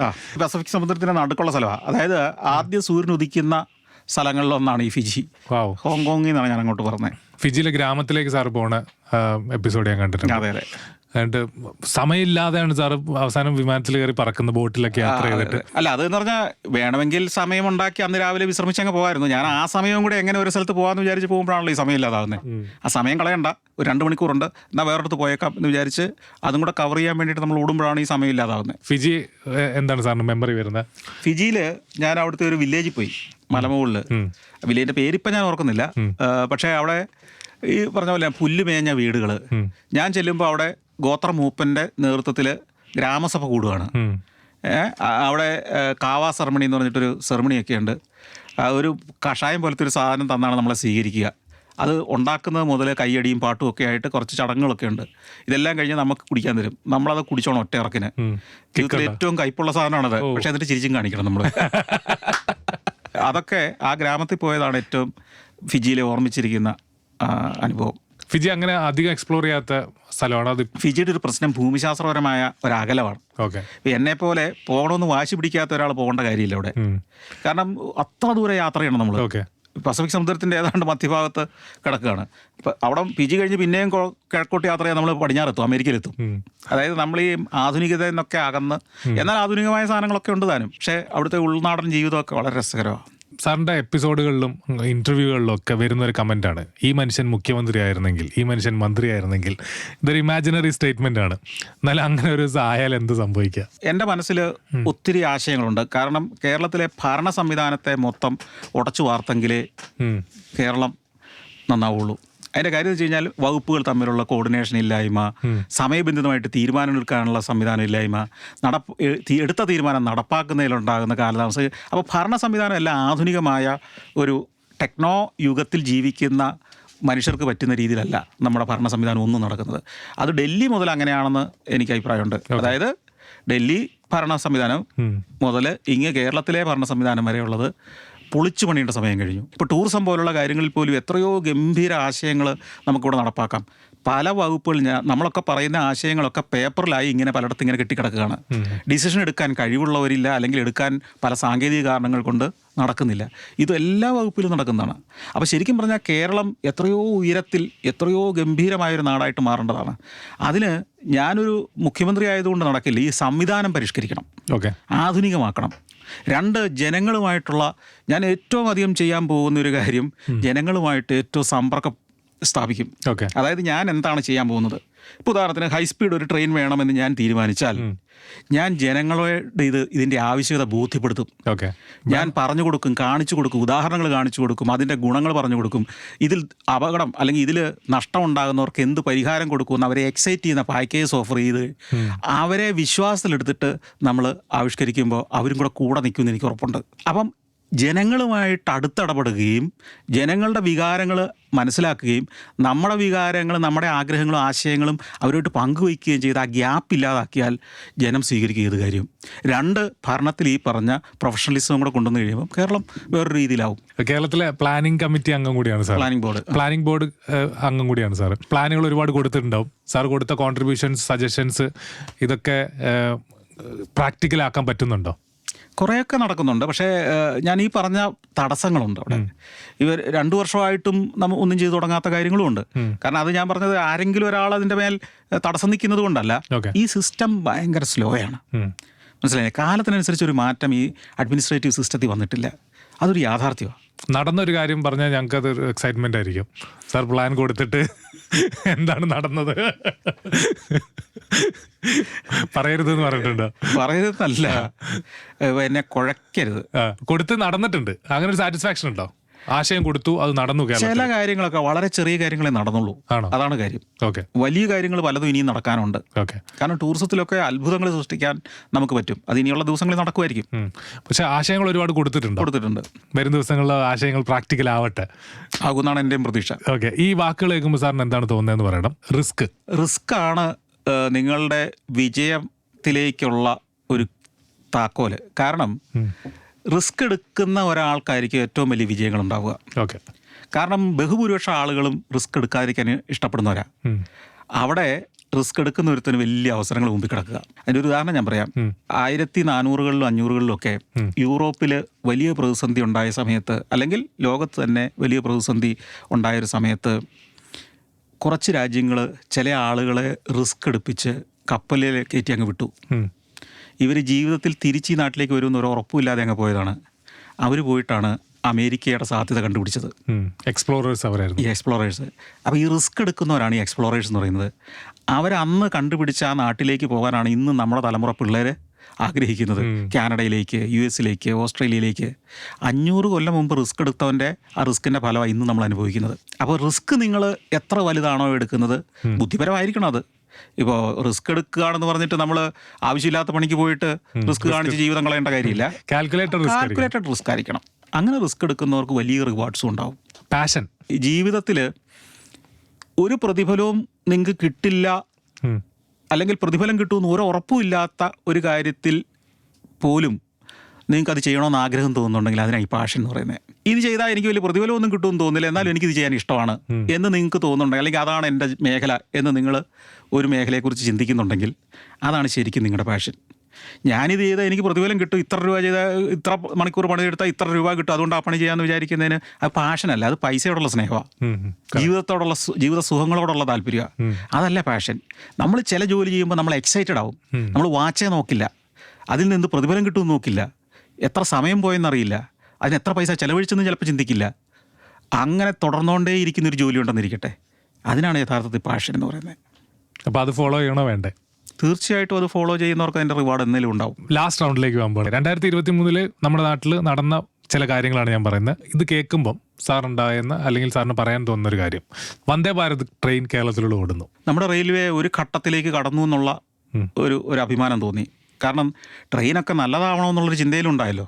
പസഫിക് സമുദ്രത്തിന്റെ നടുക്കുള്ള സ്ഥലമാണ്. അതായത് ആദ്യം സൂര്യൻ ഉദിക്കുന്ന സ്ഥലങ്ങളിലൊന്നാണ് ഈ ഫിജി. ഹോങ്കോങ്ങിൽ നിന്നാണ് ഞാൻ അങ്ങോട്ട് പറഞ്ഞത്. ഫിജിയിലെ ഗ്രാമത്തിലേക്ക് സാറ് പോണ എപ്പിസോഡ് ഞാൻ കണ്ടിട്ടുണ്ട്. അതെ അതെ. എന്നിട്ട് സമയമില്ലാതെയാണ് സാറ് അവസാനം വിമാനത്തിൽ കയറി പറക്കുന്ന, ബോട്ടിലൊക്കെ യാത്ര ചെയ്തിട്ട്. അല്ല, അതെന്ന് പറഞ്ഞാൽ വേണമെങ്കിൽ സമയമുണ്ടാക്കി അന്ന് രാവിലെ വിശ്രമിച്ചങ്ങ് പോകായിരുന്നു. ഞാൻ ആ സമയം കൂടെ എങ്ങനെ ഒരു സ്ഥലത്ത് പോകാമെന്ന് വിചാരിച്ച് പോകുമ്പോഴാണല്ലോ ഈ സമയം ഇല്ലാതാവുന്നത്. ആ സമയം കളയണ്ട, ഒരു 2 മണിക്കൂറുണ്ട്, എന്നാൽ വേറൊരിടത്ത് പോയേക്കാം എന്ന് വിചാരിച്ച് അതും കൂടെ കവർ ചെയ്യാൻ വേണ്ടിയിട്ട് നമ്മൾ ഓടുമ്പോഴാണ് ഈ സമയം ഇല്ലാതാവുന്നത്. ഫിജി എന്താണ് സാറിന് മെമ്മറി വരുന്നത്? ഫിജിയിൽ ഞാൻ അവിടുത്തെ ഒരു വില്ലേജിൽ പോയി, മലമുകളിൽ. വില്ലേജിന്റെ പേരിപ്പം ഞാൻ ഓർക്കുന്നില്ല. പക്ഷേ അവിടെ ഈ പറഞ്ഞ പോലെ പുല്ല് മേഞ്ഞ വീടുകൾ. ഞാൻ ചെല്ലുമ്പോൾ അവിടെ ഗോത്ര മൂപ്പന്റെ നേതൃത്വത്തിൽ ഗ്രാമസഭ കൂടുകയാണ്. അവിടെ കാവാ സെറമണി എന്ന് പറഞ്ഞിട്ടൊരു സെറമണിയൊക്കെ ഉണ്ട്. ഒരു കഷായം പോലത്തെ ഒരു സാധനം തന്നാണ് നമ്മളെ സ്വീകരിക്കുക. അത് ഉണ്ടാക്കുന്നത് മുതൽ കയ്യടിയും പാട്ടും ഒക്കെ ആയിട്ട് കുറച്ച് ചടങ്ങുകളൊക്കെ ഉണ്ട്. ഇതെല്ലാം കഴിഞ്ഞ് നമുക്ക് കുടിക്കാൻ തരും. നമ്മളത് കുടിച്ചോണം ഒറ്റ ഇറക്കിന്. ജീവിതത്തിൽ ഏറ്റവും കയ്പുള്ള സാധനമാണത്. പക്ഷെ എന്നിട്ട് ചിരിച്ചും കാണിക്കണം നമ്മൾ. അതൊക്കെ ആ ഗ്രാമത്തിൽ പോയതാണ് ഏറ്റവും ഫിജിയിലെ ഓർമ്മിച്ചിരിക്കുന്ന അനുഭവം. ഫിജി അങ്ങനെ അധികം എക്സ്പ്ലോർ ചെയ്യാത്ത സ്ഥലമാണ് അത്. ഫിജിയുടെ ഒരു പ്രശ്നം ഭൂമിശാസ്ത്രപരമായ ഒരു അകലമാണ്. എന്നെ പോലെ പോകണമെന്ന് വാശി പിടിക്കാത്ത ഒരാൾ പോകേണ്ട കാര്യമില്ല അവിടെ. കാരണം അത്ര ദൂരെ യാത്ര ചെയ്യണം നമ്മൾ. പസഫിക് സമുദ്രത്തിന്റെ ഏതാണ്ട് മധ്യഭാഗത്ത് കിടക്കുകയാണ്. ഇപ്പം അവിടെ ഫിജി കഴിഞ്ഞ് പിന്നെയും കിഴക്കോട്ട് യാത്ര ചെയ്യാൻ നമ്മൾ പടിഞ്ഞാറെത്തും, അമേരിക്കയിലെത്തും. അതായത് നമ്മൾ ഈ ആധുനികതയിൽ നിന്നൊക്കെ അകന്ന്, എന്നാൽ ആധുനികമായ സാധനങ്ങളൊക്കെ ഉണ്ട് താനും. പക്ഷേ അവിടുത്തെ ഉൾനാടൻ ജീവിതമൊക്കെ വളരെ രസകരമാണ്. സാറിൻ്റെ എപ്പിസോഡുകളിലും ഇന്റർവ്യൂകളിലും ഒക്കെ വരുന്ന ഒരു കമൻ്റാണ്, ഈ മനുഷ്യൻ മുഖ്യമന്ത്രി ആയിരുന്നെങ്കിൽ, ഈ മനുഷ്യൻ മന്ത്രി ആയിരുന്നെങ്കിൽ. ഇതൊരു ഇമാജിനറി സ്റ്റേറ്റ്മെന്റ് ആണ്. എന്നാലും അങ്ങനെ ഒരു ആയാൽ എന്ത് സംഭവിക്കുക? എൻ്റെ മനസ്സിൽ ഒത്തിരി ആശയങ്ങളുണ്ട്. കാരണം കേരളത്തിലെ ഭരണ സംവിധാനത്തെ മൊത്തം ഉടച്ചു വാർത്തെങ്കിലേ കേരളം നന്നാവുള്ളൂ. അതിൻ്റെ കാര്യം എന്ന് വെച്ച് കഴിഞ്ഞാൽ വകുപ്പുകൾ തമ്മിലുള്ള കോർഡിനേഷൻ ഇല്ലായ്മ, സമയബന്ധിതമായിട്ട് തീരുമാനം എടുക്കാനുള്ള സംവിധാനം ഇല്ലായ്മ, എടുത്ത തീരുമാനം നടപ്പാക്കുന്നതിലുണ്ടാകുന്ന കാലതാമസം. അപ്പോൾ ഭരണ സംവിധാനം എല്ലാം ആധുനികമായ ഒരു ടെക്നോ യുഗത്തിൽ ജീവിക്കുന്ന മനുഷ്യർക്ക് പറ്റുന്ന രീതിയിലല്ല നമ്മുടെ ഭരണ സംവിധാനം ഒന്നും നടക്കുന്നത്. അത് ഡൽഹി മുതൽ അങ്ങനെയാണെന്ന് എനിക്ക് അഭിപ്രായമുണ്ട്. അതായത് ഡൽഹി ഭരണ സംവിധാനം മുതൽ ഇങ്ങ് കേരളത്തിലെ ഭരണ സംവിധാനം വരെയുള്ളത് പൊളിച്ചു പണിയേണ്ട സമയം കഴിഞ്ഞു. ഇപ്പോൾ ടൂറിസം പോലുള്ള കാര്യങ്ങളിൽ പോലും എത്രയോ ഗംഭീര ആശയങ്ങൾ നമുക്കിവിടെ നടപ്പാക്കാം. പല വകുപ്പുകൾ നമ്മളൊക്കെ പറയുന്ന ആശയങ്ങളൊക്കെ പേപ്പറിലായി ഇങ്ങനെ പലയിടത്തും ഇങ്ങനെ കെട്ടിക്കിടക്കുകയാണ്. ഡിസിഷൻ എടുക്കാൻ കഴിവുള്ളവരില്ല, അല്ലെങ്കിൽ എടുക്കാൻ പല സാങ്കേതിക കാരണങ്ങൾ കൊണ്ട് നടക്കുന്നില്ല. ഇത് എല്ലാ വകുപ്പിലും നടക്കുന്നതാണ്. അപ്പോൾ ശരിക്കും പറഞ്ഞാൽ കേരളം എത്രയോ ഉയരത്തിൽ എത്രയോ ഗംഭീരമായൊരു നാടായിട്ട് മാറേണ്ടതാണ്. അതിന് ഞാനൊരു മുഖ്യമന്ത്രി ആയതുകൊണ്ട് നടക്കില്ല. ഈ സംവിധാനം പരിഷ്കരിക്കണം, ആധുനികമാക്കണം. 2, ജനങ്ങളുമായിട്ടുള്ള ഞാൻ ഏറ്റവും അധികം ചെയ്യാൻ പോകുന്ന ഒരു കാര്യം ജനങ്ങളുമായിട്ട് ഏറ്റവും സമ്പർക്കം സ്ഥാപിക്കും. അതായത് ഞാൻ എന്താണ് ചെയ്യാൻ പോകുന്നത്, ഇപ്പോൾ ഉദാഹരണത്തിന് ഹൈസ്പീഡ് ഒരു ട്രെയിൻ വേണമെന്ന് ഞാൻ തീരുമാനിച്ചാൽ ഞാൻ ജനങ്ങളോട് ഇതിൻ്റെ ആവശ്യകത ബോധ്യപ്പെടുത്തും. ഞാൻ പറഞ്ഞു കൊടുക്കും, കാണിച്ചു കൊടുക്കും, ഉദാഹരണങ്ങൾ കാണിച്ചു കൊടുക്കും, അതിൻ്റെ ഗുണങ്ങൾ പറഞ്ഞു കൊടുക്കും. ഇതിൽ അപകടം അല്ലെങ്കിൽ ഇതിൽ നഷ്ടം ഉണ്ടാകുന്നവർക്ക് എന്ത് പരിഹാരം കൊടുക്കുമെന്ന് അവരെ എക്സൈറ്റ് ചെയ്യുന്ന പാക്കേജ് ഓഫർ ചെയ്ത് അവരെ വിശ്വാസത്തിലെടുത്തിട്ട് നമ്മൾ ആവിഷ്കരിക്കുമ്പോൾ അവരും കൂടെ നിൽക്കുമെന്ന് എനിക്ക് ഉറപ്പുണ്ട്. അപ്പം ജനങ്ങളുമായിട്ട് അടുത്തിടപെടുകയും ജനങ്ങളുടെ വികാരങ്ങൾ മനസ്സിലാക്കുകയും നമ്മുടെ വികാരങ്ങൾ, നമ്മുടെ ആഗ്രഹങ്ങളും ആശയങ്ങളും അവരോട്ട് പങ്കുവയ്ക്കുകയും ചെയ്ത് ആ ഗ്യാപ്പ് ഇല്ലാതാക്കിയാൽ ജനം സ്വീകരിക്കുക ഏത് കാര്യം. 2, ഭരണത്തിൽ ഈ പറഞ്ഞ പ്രൊഫഷണലിസം കൂടെ കൊണ്ടുവന്ന് കഴിയുമ്പോൾ കേരളം വേറൊരു രീതിയിലാവും. കേരളത്തിലെ പ്ലാനിംഗ് കമ്മിറ്റി അംഗം കൂടിയാണ് സാർ. പ്ലാനിംഗ് ബോർഡ് അംഗം കൂടിയാണ് സാർ. പ്ലാനുകൾ ഒരുപാട് കൊടുത്തിട്ടുണ്ടാവും. സാർ കൊടുത്ത കോൺട്രിബ്യൂഷൻസ്, സജഷൻസ് ഇതൊക്കെ പ്രാക്ടിക്കലാക്കാൻ പറ്റുന്നുണ്ടോ? കുറേയൊക്കെ നടക്കുന്നുണ്ട്. പക്ഷേ ഞാൻ ഈ പറഞ്ഞ തടസ്സങ്ങളുണ്ട് അവിടെ. ഇവർ 2 വർഷമായിട്ടും നമ്മൾ ഒന്നും ചെയ്തു തുടങ്ങാത്ത കാര്യങ്ങളുമുണ്ട്. കാരണം അത് ഞാൻ പറഞ്ഞത് ആരെങ്കിലും ഒരാൾ അതിൻ്റെ മേൽ തടസ്സം നിൽക്കുന്നത് കൊണ്ടല്ല. ഈ സിസ്റ്റം ഭയങ്കര സ്ലോ ആണ്. മനസ്സിലായി? കാലത്തിനനുസരിച്ച് ഒരു മാറ്റം ഈ അഡ്മിനിസ്ട്രേറ്റീവ് സിസ്റ്റത്തിൽ വന്നിട്ടില്ല. അതൊരു യാഥാർത്ഥ്യമാണ്. നടന്നൊരു കാര്യം പറഞ്ഞാൽ ഞങ്ങൾക്കത് എക്സൈറ്റ്മെൻ്റ് ആയിരിക്കും. സാർ പ്ലാൻ കൊടുത്തിട്ട് എന്താണ് നടന്നത് പറയരുതെന്ന് പറഞ്ഞിട്ടുണ്ട്. പറയരുതെന്നല്ല, എന്നെ കുഴക്കരുത്. കൊടുത്ത് നടന്നിട്ടുണ്ട്. അങ്ങനെ ഒരു സാറ്റിസ്ഫാക്ഷൻ ഉണ്ടോ? ആശയം കൊടുത്തു, അത് നടന്നു. ചില കാര്യങ്ങളൊക്കെ വളരെ ചെറിയ കാര്യങ്ങളെ നടന്നുള്ളൂ. അതാണ് കാര്യം. വലിയ കാര്യങ്ങൾ പലതും ഇനിയും നടക്കാനുണ്ട്. കാരണം ടൂറിസത്തിലൊക്കെ അത്ഭുതങ്ങൾ സൃഷ്ടിക്കാൻ നമുക്ക് പറ്റും. അത് ഇനിയുള്ള ദിവസങ്ങളിൽ നടക്കുമായിരിക്കും. പക്ഷെ ആശയങ്ങൾ ഒരുപാട് കൊടുത്തിട്ടുണ്ട്. വരും ദിവസങ്ങളിൽ ആശയങ്ങൾ പ്രാക്ടിക്കൽ ആകുമെന്നാണ് എൻ്റെയും പ്രതീക്ഷ. ഈ വാക്കുകൾ കേൾക്കുമ്പോൾ സാറിന് എന്താണ് തോന്നുന്നതെന്ന് പറയണം. റിസ്ക് ആണ് നിങ്ങളുടെ വിജയത്തിലേക്കുള്ള ഒരു താക്കോല്. കാരണം റിസ്ക് എടുക്കുന്ന ഒരാൾക്കായിരിക്കും ഏറ്റവും വലിയ വിജയങ്ങൾ ഉണ്ടാവുക. കാരണം ബഹുഭൂരിപക്ഷം ആളുകളും റിസ്ക് എടുക്കാതിരിക്കാൻ ഇഷ്ടപ്പെടുന്നവരാ. അവിടെ റിസ്ക് എടുക്കുന്ന ഒരുത്തിന് വലിയ അവസരങ്ങൾ മുമ്പിൽ കിടക്കുക. അതിൻ്റെ ഒരു ഉദാഹരണം ഞാൻ പറയാം. 1400-കളിലും 500-കളിലൊക്കെ യൂറോപ്പിൽ വലിയ പ്രതിസന്ധി ഉണ്ടായ സമയത്ത്, അല്ലെങ്കിൽ ലോകത്ത് തന്നെ വലിയ പ്രതിസന്ധി ഉണ്ടായൊരു സമയത്ത് കുറച്ച് രാജ്യങ്ങൾ ചില ആളുകളെ റിസ്ക് എടുപ്പിച്ച് കപ്പലിൽ കയറ്റി അങ്ങ് വിട്ടു. ഇവർ ജീവിതത്തിൽ തിരിച്ച് ഈ നാട്ടിലേക്ക് വരുമെന്ന് ഒരു ഉറപ്പുമില്ലാതെ അങ്ങ് പോയതാണ്. അവർ പോയിട്ടാണ് അമേരിക്കയുടെ സാധ്യത കണ്ടുപിടിച്ചത്. എക്സ്പ്ലോറേഴ്സ്. അപ്പോൾ ഈ റിസ്ക് എടുക്കുന്നവരാണ് ഈ എക്സ്പ്ലോറേഴ്സ് എന്ന് പറയുന്നത്. അവരന്ന് കണ്ടുപിടിച്ച ആ നാട്ടിലേക്ക് പോകാനാണ് ഇന്ന് നമ്മുടെ തലമുറ പിള്ളേർ ആഗ്രഹിക്കുന്നത്. കാനഡയിലേക്ക്, US-ലേക്ക്, ഓസ്ട്രേലിയയിലേക്ക്. 500 കൊല്ലം മുമ്പ് റിസ്ക് എടുത്തവൻ്റെ ആ റിസ്കിൻ്റെ ഫലമാണ് ഇന്ന് നമ്മൾ അനുഭവിക്കുന്നത്. അപ്പോൾ റിസ്ക് നിങ്ങൾ എത്ര വലുതാണോ എടുക്കുന്നത്, ബുദ്ധിപരമായിരിക്കണം അത്. ഇപ്പോൾ റിസ്ക് എടുക്കുകയാണെന്ന് പറഞ്ഞിട്ട് നമ്മൾ ആവശ്യമില്ലാത്ത പണിക്ക് പോയിട്ട് റിസ്ക് കാണിച്ച് ജീവിതം കളയേണ്ട കാര്യമില്ല. കാൽക്കുലേറ്റഡ് റിസ്ക് ആയിരിക്കണം. അങ്ങനെ റിസ്ക് എടുക്കുന്നവർക്ക് വലിയ റിവാർഡ്സും ഉണ്ടാവും. പാഷൻ. ജീവിതത്തിൽ ഒരു പ്രതിഫലവും നിങ്ങൾക്ക് കിട്ടില്ല, അല്ലെങ്കിൽ പ്രതിഫലം കിട്ടുമെന്ന് ഒരു ഉറപ്പുമില്ലാത്ത ഒരു കാര്യത്തിൽ പോലും നിങ്ങൾക്കത് ചെയ്യണമെന്ന് ആഗ്രഹം തോന്നുന്നുണ്ടെങ്കിൽ അതിനാണ് ഈ പാഷൻ എന്ന് പറയുന്നത്. ഇത് ചെയ്താൽ എനിക്ക് വലിയ പ്രതിഫലമൊന്നും കിട്ടുമെന്ന് തോന്നുന്നില്ല, എന്നാലും എനിക്കിത് ചെയ്യാൻ ഇഷ്ടമാണ് എന്ന് നിങ്ങൾക്ക് തോന്നുന്നുണ്ടെങ്കിൽ, അല്ലെങ്കിൽ അതാണ് എൻ്റെ മേഖല എന്ന് നിങ്ങൾ ഒരു മേഖലയെക്കുറിച്ച് ചിന്തിക്കുന്നുണ്ടെങ്കിൽ അതാണ് ശരിക്കും നിങ്ങളുടെ പാഷൻ. ഞാനിത് ചെയ്താൽ എനിക്ക് പ്രതിഫലം കിട്ടും, ഇത്ര രൂപ ചെയ്താൽ, ഇത്ര മണിക്കൂർ പണിയെടുത്താൽ ഇത്ര രൂപ കിട്ടും, അതുകൊണ്ട് ആ പണി ചെയ്യാമെന്ന് വിചാരിക്കുന്നതിന് അത് പാഷനല്ല, അത് പൈസയോടുള്ള സ്നേഹമാണ്, ജീവിത സുഖങ്ങളോടുള്ള താല്പര്യമാണ്. അതല്ല പാഷൻ. നമ്മൾ ചില ജോലി ചെയ്യുമ്പോൾ നമ്മൾ എക്സൈറ്റഡ് ആവും. നമ്മൾ വാച്ചേ നോക്കില്ല, അതിൽ നിന്ന് പ്രതിഫലം കിട്ടുമെന്ന് നോക്കില്ല, എത്ര സമയം പോയെന്നറിയില്ല, അതിന് എത്ര പൈസ ചിലവഴിച്ചെന്ന് ചിലപ്പോൾ ചിന്തിക്കില്ല. അങ്ങനെ തുടർന്നുകൊണ്ടേ ഇരിക്കുന്നൊരു ജോലി ഉണ്ടെന്നിരിക്കട്ടെ, അതിനാണ് യഥാർത്ഥത്തിൽ പാഷൻ എന്ന് പറയുന്നത്. അപ്പോൾ അത് ഫോളോ ചെയ്യണോ വേണ്ടേ? തീർച്ചയായിട്ടും അത് ഫോളോ ചെയ്യുന്നവർക്ക് അതിൻ്റെ റിവാർഡ് എന്തെങ്കിലും ഉണ്ടാവും. ലാസ്റ്റ് റൗണ്ടിലേക്ക് പോകുമ്പോൾ 2023 നമ്മുടെ നാട്ടിൽ നടന്ന ചില കാര്യങ്ങളാണ് ഞാൻ പറയുന്നത്. ഇത് കേൾക്കുമ്പം സാറുണ്ടായെന്ന് അല്ലെങ്കിൽ സാറിന് പറയാൻ തോന്നുന്നൊരു കാര്യം, വന്ദേ ഭാരത് ട്രെയിൻ കേരളത്തിലൂടെ ഓടുന്നു. നമ്മുടെ റെയിൽവേ ഒരു ഘട്ടത്തിലേക്ക് കടന്നു എന്നുള്ള ഒരു അഭിമാനം തോന്നി. കാരണം ട്രെയിനൊക്കെ നല്ലതാവണമെന്നുള്ളൊരു ചിന്തയിലുണ്ടായല്ലോ.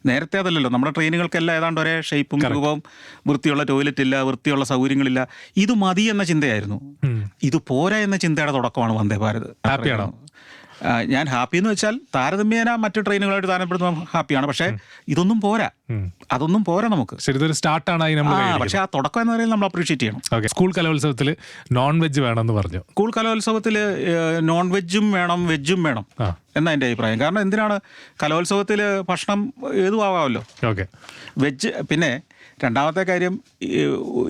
നേരത്തെ അതല്ലല്ലോ, നമ്മുടെ ട്രെയിനുകൾക്കെല്ലാം ഏതാണ്ട് ഒരേ ഷേപ്പും രൂപവും, വൃത്തിയുള്ള ടോയ്ലറ്റ് ഇല്ല, വൃത്തിയുള്ള സൗകര്യങ്ങളില്ല. ഇത് മതി എന്ന ചിന്തയായിരുന്നു. ഇത് പോരാ എന്ന ചിന്തയുടെ തുടക്കമാണ് വന്ദേ ഭാരത്. ഹാപ്പിയാണോ? ഞാൻ ഹാപ്പി എന്ന് വെച്ചാൽ താരതമ്യേന മറ്റു ട്രെയിനുകളായിട്ട് താരതമ്യപ്പെടുന്ന ഹാപ്പിയാണ്. പക്ഷേ ഇതൊന്നും പോരാ, അതൊന്നും പോരാ നമുക്ക്. ശരിതൊരു സ്റ്റാർട്ടാണ്. പക്ഷെ ആ തുടക്കം എന്ന് പറയുന്നത് നമ്മൾ അപ്രീഷിയേറ്റ് ചെയ്യണം. സ്കൂൾ കലോത്സവത്തിൽ നോൺ വെജ് വേണമെന്ന് പറഞ്ഞു. സ്കൂൾ കലോത്സവത്തിൽ നോൺ വെജും വേണം, വെജും വേണം എന്നാ എൻ്റെ അഭിപ്രായം. കാരണം എന്തിനാണ് കലോത്സവത്തിൽ ഭക്ഷണം ഏതും ആവാമല്ലോ. വെജ്. പിന്നെ രണ്ടാമത്തെ കാര്യം,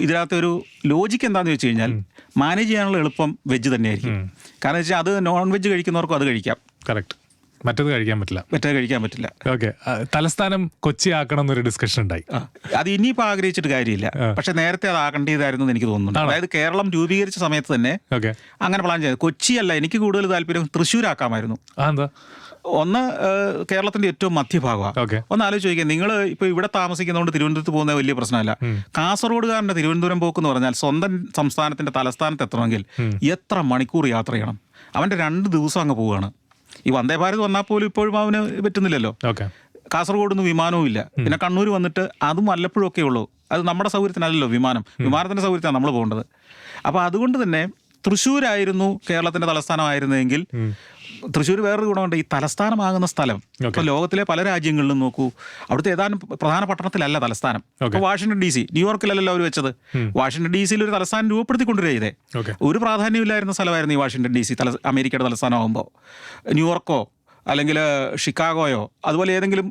ഇതിനകത്ത് ഒരു ലോജിക്ക് എന്താണെന്ന് വെച്ച് കഴിഞ്ഞാൽ മാനേജ് ചെയ്യാനുള്ള എളുപ്പം വെജ് തന്നെയായിരിക്കും. കാരണം വെച്ചാൽ അത് നോൺ വെജ് കഴിക്കുന്നവർക്കും അത് കഴിക്കാം. കറക്റ്റ്. മറ്റേത് കഴിക്കാൻ പറ്റില്ല. ഓക്കെ. തലസ്ഥാനം കൊച്ചി ആക്കണം എന്നൊരു ഡിസ്കഷൻ ഉണ്ടായി. അത് ഇനിയിപ്പോൾ ആഗ്രഹിച്ചിട്ട് കാര്യമില്ല. പക്ഷെ നേരത്തെ അത് ആകേണ്ടതായിരുന്നു എന്ന് എനിക്ക് തോന്നുന്നുണ്ട്. അതായത് കേരളം രൂപീകരിച്ച സമയത്ത് തന്നെ അങ്ങനെ പ്ലാൻ ചെയ്തത്. കൊച്ചിയല്ല, എനിക്ക് കൂടുതൽ താല്പര്യം തൃശ്ശൂരാക്കാമായിരുന്നു. ഒന്ന്, കേരളത്തിന്റെ ഏറ്റവും മധ്യഭാഗമാണ്. ഒന്ന് ആലോചിച്ച് നോക്കിയാൽ, നിങ്ങൾ ഇപ്പോൾ ഇവിടെ താമസിക്കുന്നതുകൊണ്ട് തിരുവനന്തപുരത്ത് പോകുന്നത് വലിയ പ്രശ്നമല്ല. കാസർഗോഡുകാരൻ്റെ തിരുവനന്തപുരം പോക്കെന്ന് പറഞ്ഞാൽ സ്വന്തം സംസ്ഥാനത്തിന്റെ തലസ്ഥാനത്ത് എത്തണമെങ്കിൽ എത്ര മണിക്കൂർ യാത്ര ചെയ്യണം. അവൻ്റെ 2 ദിവസം അങ്ങ് പോവുകയാണ്. ഈ വന്ദേ ഭാരത് വന്നാൽ പോലും ഇപ്പോഴും അവന് പറ്റുന്നില്ലല്ലോ. കാസർഗോഡ് നിന്ന് വിമാനവും ഇല്ല. പിന്നെ കണ്ണൂർ വന്നിട്ട് അതും വല്ലപ്പോഴും ഒക്കെ ഉള്ളൂ. അത് നമ്മുടെ സൗകര്യത്തിനല്ലല്ലോ വിമാനത്തിൻ്റെ സൗകര്യത്തിനാണ് നമ്മൾ പോകേണ്ടത്. അപ്പോൾ അതുകൊണ്ട് തന്നെ തൃശ്ശൂരായിരുന്നു കേരളത്തിന്റെ തലസ്ഥാനമായിരുന്നെങ്കിൽ, തൃശ്ശൂർ വേറൊരു ഗുണമുണ്ട്, ഈ തലസ്ഥാനമാകുന്ന സ്ഥലം ഇപ്പോൾ ലോകത്തിലെ പല രാജ്യങ്ങളിലും നോക്കൂ, അവിടുത്തെ ഏതാനും പ്രധാന പട്ടണത്തിലല്ല തലസ്ഥാനം. ഇപ്പോൾ വാഷിംഗ്ടൺ DC, ന്യൂയോർക്കിലല്ലോ അവർ വെച്ചത്. വാഷിംഗ്ടൺ DC ഒരു തലസ്ഥാനം രൂപപ്പെടുത്തിക്കൊണ്ടുവരിക ചെയ്തേ. ഒരു പ്രാധാന്യമില്ലായിരുന്ന സ്ഥലമായിരുന്നു ഈ വാഷിംഗ്ടൺ DC, അമേരിക്കയുടെ തലസ്ഥാനമാകുമ്പോൾ. ന്യൂയോർക്കോ അല്ലെങ്കിൽ ഷിക്കാഗോയോ അതുപോലെ ഏതെങ്കിലും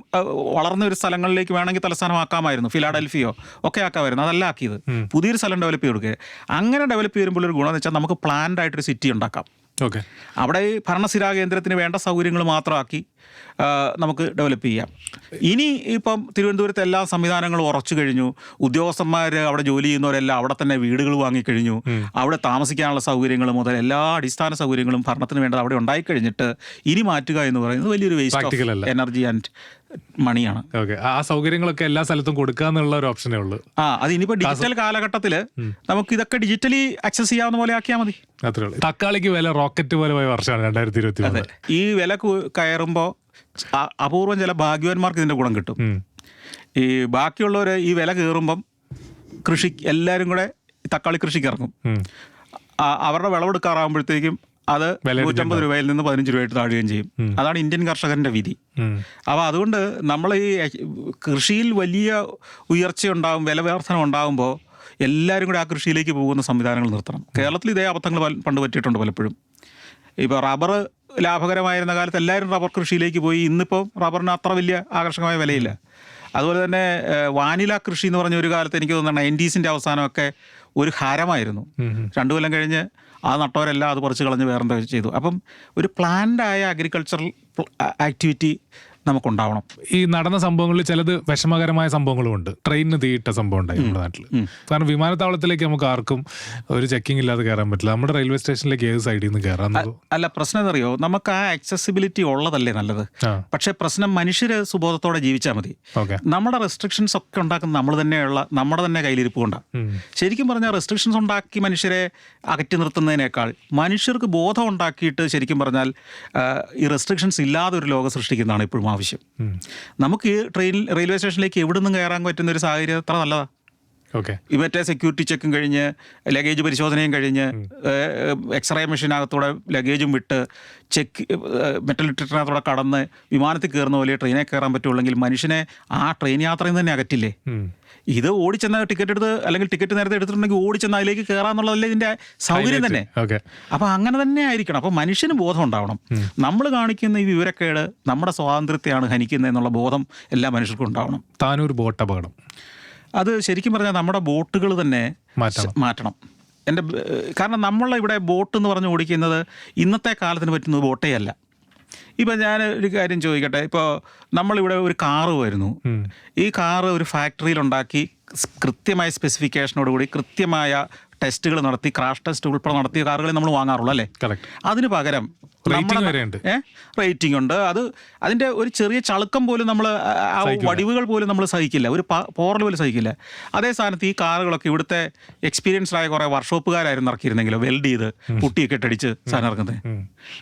വളർന്ന ഒരു സ്ഥലങ്ങളിലേക്ക് വേണമെങ്കിൽ തലസ്ഥാനമാക്കാമായിരുന്നു. ഫിലാഡൽഫിയോ ഒക്കെ ആക്കാമായിരുന്നു. അതല്ല ആക്കിയത്. പുതിയൊരു സ്ഥലം ഡെവലപ്പ് ചെയ്ത് കൊടുക്കുക. അങ്ങനെ ഡെവലപ്പ് ചെയ്യുമ്പോൾ ഒരു ഗുണമെന്ന് വെച്ചാൽ നമുക്ക് പ്ലാൻഡ് ആയിട്ടൊരു സിറ്റി ഉണ്ടാക്കാം. അവിടെ ഈ ഭരണസിരാ കേന്ദ്രത്തിന് വേണ്ട സൗകര്യങ്ങൾ മാത്രമാക്കി നമുക്ക് ഡെവലപ്പ് ചെയ്യാം. ഇനി ഇപ്പം തിരുവനന്തപുരത്ത് എല്ലാ സംവിധാനങ്ങളും ഉറച്ചു കഴിഞ്ഞു. ഉദ്യോഗസ്ഥന്മാർ അവിടെ ജോലി ചെയ്യുന്നവരെല്ലാം അവിടെ തന്നെ വീടുകൾ വാങ്ങിക്കഴിഞ്ഞു. അവിടെ താമസിക്കാനുള്ള സൗകര്യങ്ങൾ മുതൽ എല്ലാ അടിസ്ഥാന സൗകര്യങ്ങളും ഭരണത്തിന് വേണ്ടത് അവിടെ ഉണ്ടായിക്കഴിഞ്ഞിട്ട് ഇനി മാറ്റുക എന്ന് പറയുന്നത് വലിയൊരു വേസ്റ്റ് ഓഫ് എനർജി ആൻഡ് മണിയാണ്. ആ സൗകര്യങ്ങളൊക്കെ എല്ലാ സ്ഥലത്തും കൊടുക്കുക എന്നുള്ള ഒരു ഓപ്ഷനേ ഉള്ളൂ. അത് ഇനിയിപ്പോൾ ഡിജിറ്റൽ കാലഘട്ടത്തിൽ നമുക്ക് ഇതൊക്കെ ഡിജിറ്റലി ആക്സസ് ചെയ്യാവുന്ന പോലെ ആക്കിയാൽ മതി. തക്കാളിക്ക് വില റോക്കറ്റ് പോലെ പോയ വർഷമാണ് 2023. ഈ വില കയറുമ്പോൾ അപൂർവം ചില ഭാഗ്യവാന്മാർക്ക് ഇതിന്റെ ഗുണം കിട്ടും. ഈ ബാക്കിയുള്ളവർ ഈ വില കയറുമ്പം എല്ലാവരും കൂടെ തക്കാളി കൃഷിക്ക് ഇറങ്ങും. അവരുടെ വിളവെടുക്കാറാകുമ്പോഴത്തേക്കും അത് 150 രൂപയിൽ നിന്ന് 15 രൂപയായിട്ട് താഴുകയും ചെയ്യും. അതാണ് ഇന്ത്യൻ കർഷകന്റെ വിധി. അപ്പോൾ അതുകൊണ്ട് നമ്മൾ ഈ കൃഷിയിൽ വലിയ ഉയർച്ചയുണ്ടാകും, വില വർധനം ഉണ്ടാകുമ്പോൾ എല്ലാവരും കൂടെ ആ കൃഷിയിലേക്ക് പോകുന്ന സംവിധാനങ്ങൾ നിർത്തണം. കേരളത്തിൽ ഇതേ അബദ്ധങ്ങൾ പണ്ട് പറ്റിയിട്ടുണ്ട് പലപ്പോഴും. ഇപ്പോൾ റബ്ബർ ലാഭകരമായിരുന്ന കാലത്ത് എല്ലാവരും റബ്ബർ കൃഷിയിലേക്ക് പോയി. ഇന്നിപ്പോൾ റബ്ബറിന് അത്ര വലിയ ആകർഷകമായ വിലയില്ല. അതുപോലെ തന്നെ വാനില കൃഷി എന്ന് പറഞ്ഞ ഒരു കാലത്ത് എനിക്ക് തോന്നുന്നു 90s അവസാനമൊക്കെ ഒരു ഹരമായിരുന്നു. 2 കൊല്ലം കഴിഞ്ഞ് ആ നട്ടവരെല്ലാം അത് പറിച്ച് കളഞ്ഞ് വേറെന്താ ചെയ്തു. അപ്പം ഒരു പ്ലാൻഡായ അഗ്രികൾച്ചറൽ ആക്ടിവിറ്റി നമുക്കുണ്ടാവണം. ഈ നടന്ന സംഭവങ്ങളിൽ ചിലത് വിഷമകരമായ സംഭവങ്ങളും ഉണ്ട്. ട്രെയിനിന് തീയിട്ട സംഭവം ഉണ്ടായി നമ്മുടെ നാട്ടിൽ. കാരണം വിമാനത്താവളത്തിലേക്ക് നമുക്ക് ആർക്കും ഒരു ചെക്കിംഗ് ഇല്ലാതെ കയറാൻ പറ്റില്ല. നമ്മുടെ റെയിൽവേ സ്റ്റേഷനിലേക്ക് ഏത് സൈഡിൽ നിന്ന് കയറാൻ അല്ല, പ്രശ്നം എന്നറിയോ, നമുക്ക് ആ ആക്സസിബിലിറ്റി ഉള്ളതല്ലേ നല്ലത്. പക്ഷെ പ്രശ്നം മനുഷ്യര് സുബോധത്തോടെ ജീവിച്ചാൽ മതി. നമ്മുടെ റെസ്ട്രിക്ഷൻസ് ഒക്കെ ഉണ്ടാക്കുന്ന നമ്മുടെ തന്നെ കയ്യിലിരിപ്പ് കൊണ്ടാണ്. ശരിക്കും പറഞ്ഞാൽ റെസ്ട്രിക്ഷൻസ് ഉണ്ടാക്കി മനുഷ്യരെ അകറ്റി നിർത്തുന്നതിനേക്കാൾ മനുഷ്യർക്ക് ബോധം ഉണ്ടാക്കിയിട്ട് ശരിക്കും പറഞ്ഞാൽ ഈ റെസ്ട്രിക്ഷൻസ് ഇല്ലാതെ ഒരു ലോകം സൃഷ്ടിക്കുന്നതാണ് ഇപ്പോഴും ആവശ്യം. നമുക്ക് ഈ റെയിൽവേ സ്റ്റേഷനിലേക്ക് എവിടെ നിന്നും കയറാൻ പറ്റുന്ന ഒരു സാഹചര്യം അത്ര നല്ലതാണ്. മറ്റേ സെക്യൂരിറ്റി ചെക്കും കഴിഞ്ഞ് ലഗേജ് പരിശോധനയും കഴിഞ്ഞ് എക്സ്റേ മെഷീനകത്തൂടെ ലഗേജും വിട്ട് മെറ്റൽ ഡിറ്റക്ടറിനകത്തൂടെ കടന്ന് വിമാനത്തിൽ കയറുന്ന പോലെ ട്രെയിനിൽ കയറാൻ പറ്റുള്ളെങ്കിൽ മനുഷ്യനെ ആ ട്രെയിൻ യാത്രയിൽ നിന്ന് തന്നെ അകറ്റില്ലേ. ഇത് ഓടിച്ചെന്ന ടിക്കറ്റ് എടുത്ത് അല്ലെങ്കിൽ ടിക്കറ്റ് നേരത്തെ എടുത്തിട്ടുണ്ടെങ്കിൽ ഓടിച്ചെന്ന് അതിലേക്ക് കയറാന്നുള്ളതല്ലേ ഇതിന്റെ സൗകര്യം തന്നെ. അപ്പൊ അങ്ങനെ തന്നെ ആയിരിക്കണം. അപ്പൊ മനുഷ്യന് ബോധം ഉണ്ടാവണം. നമ്മൾ കാണിക്കുന്ന ഈ വിവരക്കേട് നമ്മുടെ സ്വാതന്ത്ര്യത്തെയാണ് ഹനിക്കുന്നത് എന്നുള്ള ബോധം എല്ലാ മനുഷ്യർക്കും ഉണ്ടാവണം. താനൂർ ബോട്ട് അപകടം, അത് ശരിക്കും പറഞ്ഞാൽ നമ്മുടെ ബോട്ടുകൾ തന്നെ മാറ്റണം. കാരണം നമ്മളിവിടെ ബോട്ട് എന്ന് പറഞ്ഞ് ഓടിക്കുന്നത് ഇന്നത്തെ കാലത്തിന് പറ്റുന്നത് ബോട്ടേ അല്ല. ഇപ്പം ഞാൻ ഒരു കാര്യം ചോദിക്കട്ടെ, ഇപ്പോൾ നമ്മളിവിടെ ഒരു കാറ് വരുന്നു. ഈ കാറ് ഒരു ഫാക്ടറിയിലുണ്ടാക്കി കൃത്യമായ സ്പെസിഫിക്കേഷനോടുകൂടി കൃത്യമായ ടെസ്റ്റുകൾ നടത്തി ക്രാഷ് ടെസ്റ്റ് ഉൾപ്പെടെ നടത്തിയ കാറുകളെ നമ്മൾ വാങ്ങാറുള്ളൂ അല്ലേ? കറക്റ്റ്. അതിന് പകരം റേറ്റിംഗ് വരെയുണ്ട്. റേറ്റിംഗ് ഉണ്ട്. അതിൻ്റെ ഒരു ചെറിയ ചളുക്കം പോലും നമ്മൾ വടിവുകൾ പോലും നമ്മൾ സഹിക്കില്ല, ഒരു പോറൽ പോലും സഹിക്കില്ല. അതേ സ്ഥാനത്ത് ഈ കാറുകളൊക്കെ ഇവിടുത്തെ എക്സ്പീരിയൻസ്ഡ് ആയ കുറേ വർക്ക്ഷോപ്പുകാരായിരുന്നു ഇറക്കിയിരുന്നെങ്കിലോ വെൽഡ് ചെയ്ത് പുട്ടിയൊക്കെ ഇട്ടടിച്ച് സാധനം ഇറക്കുന്നത്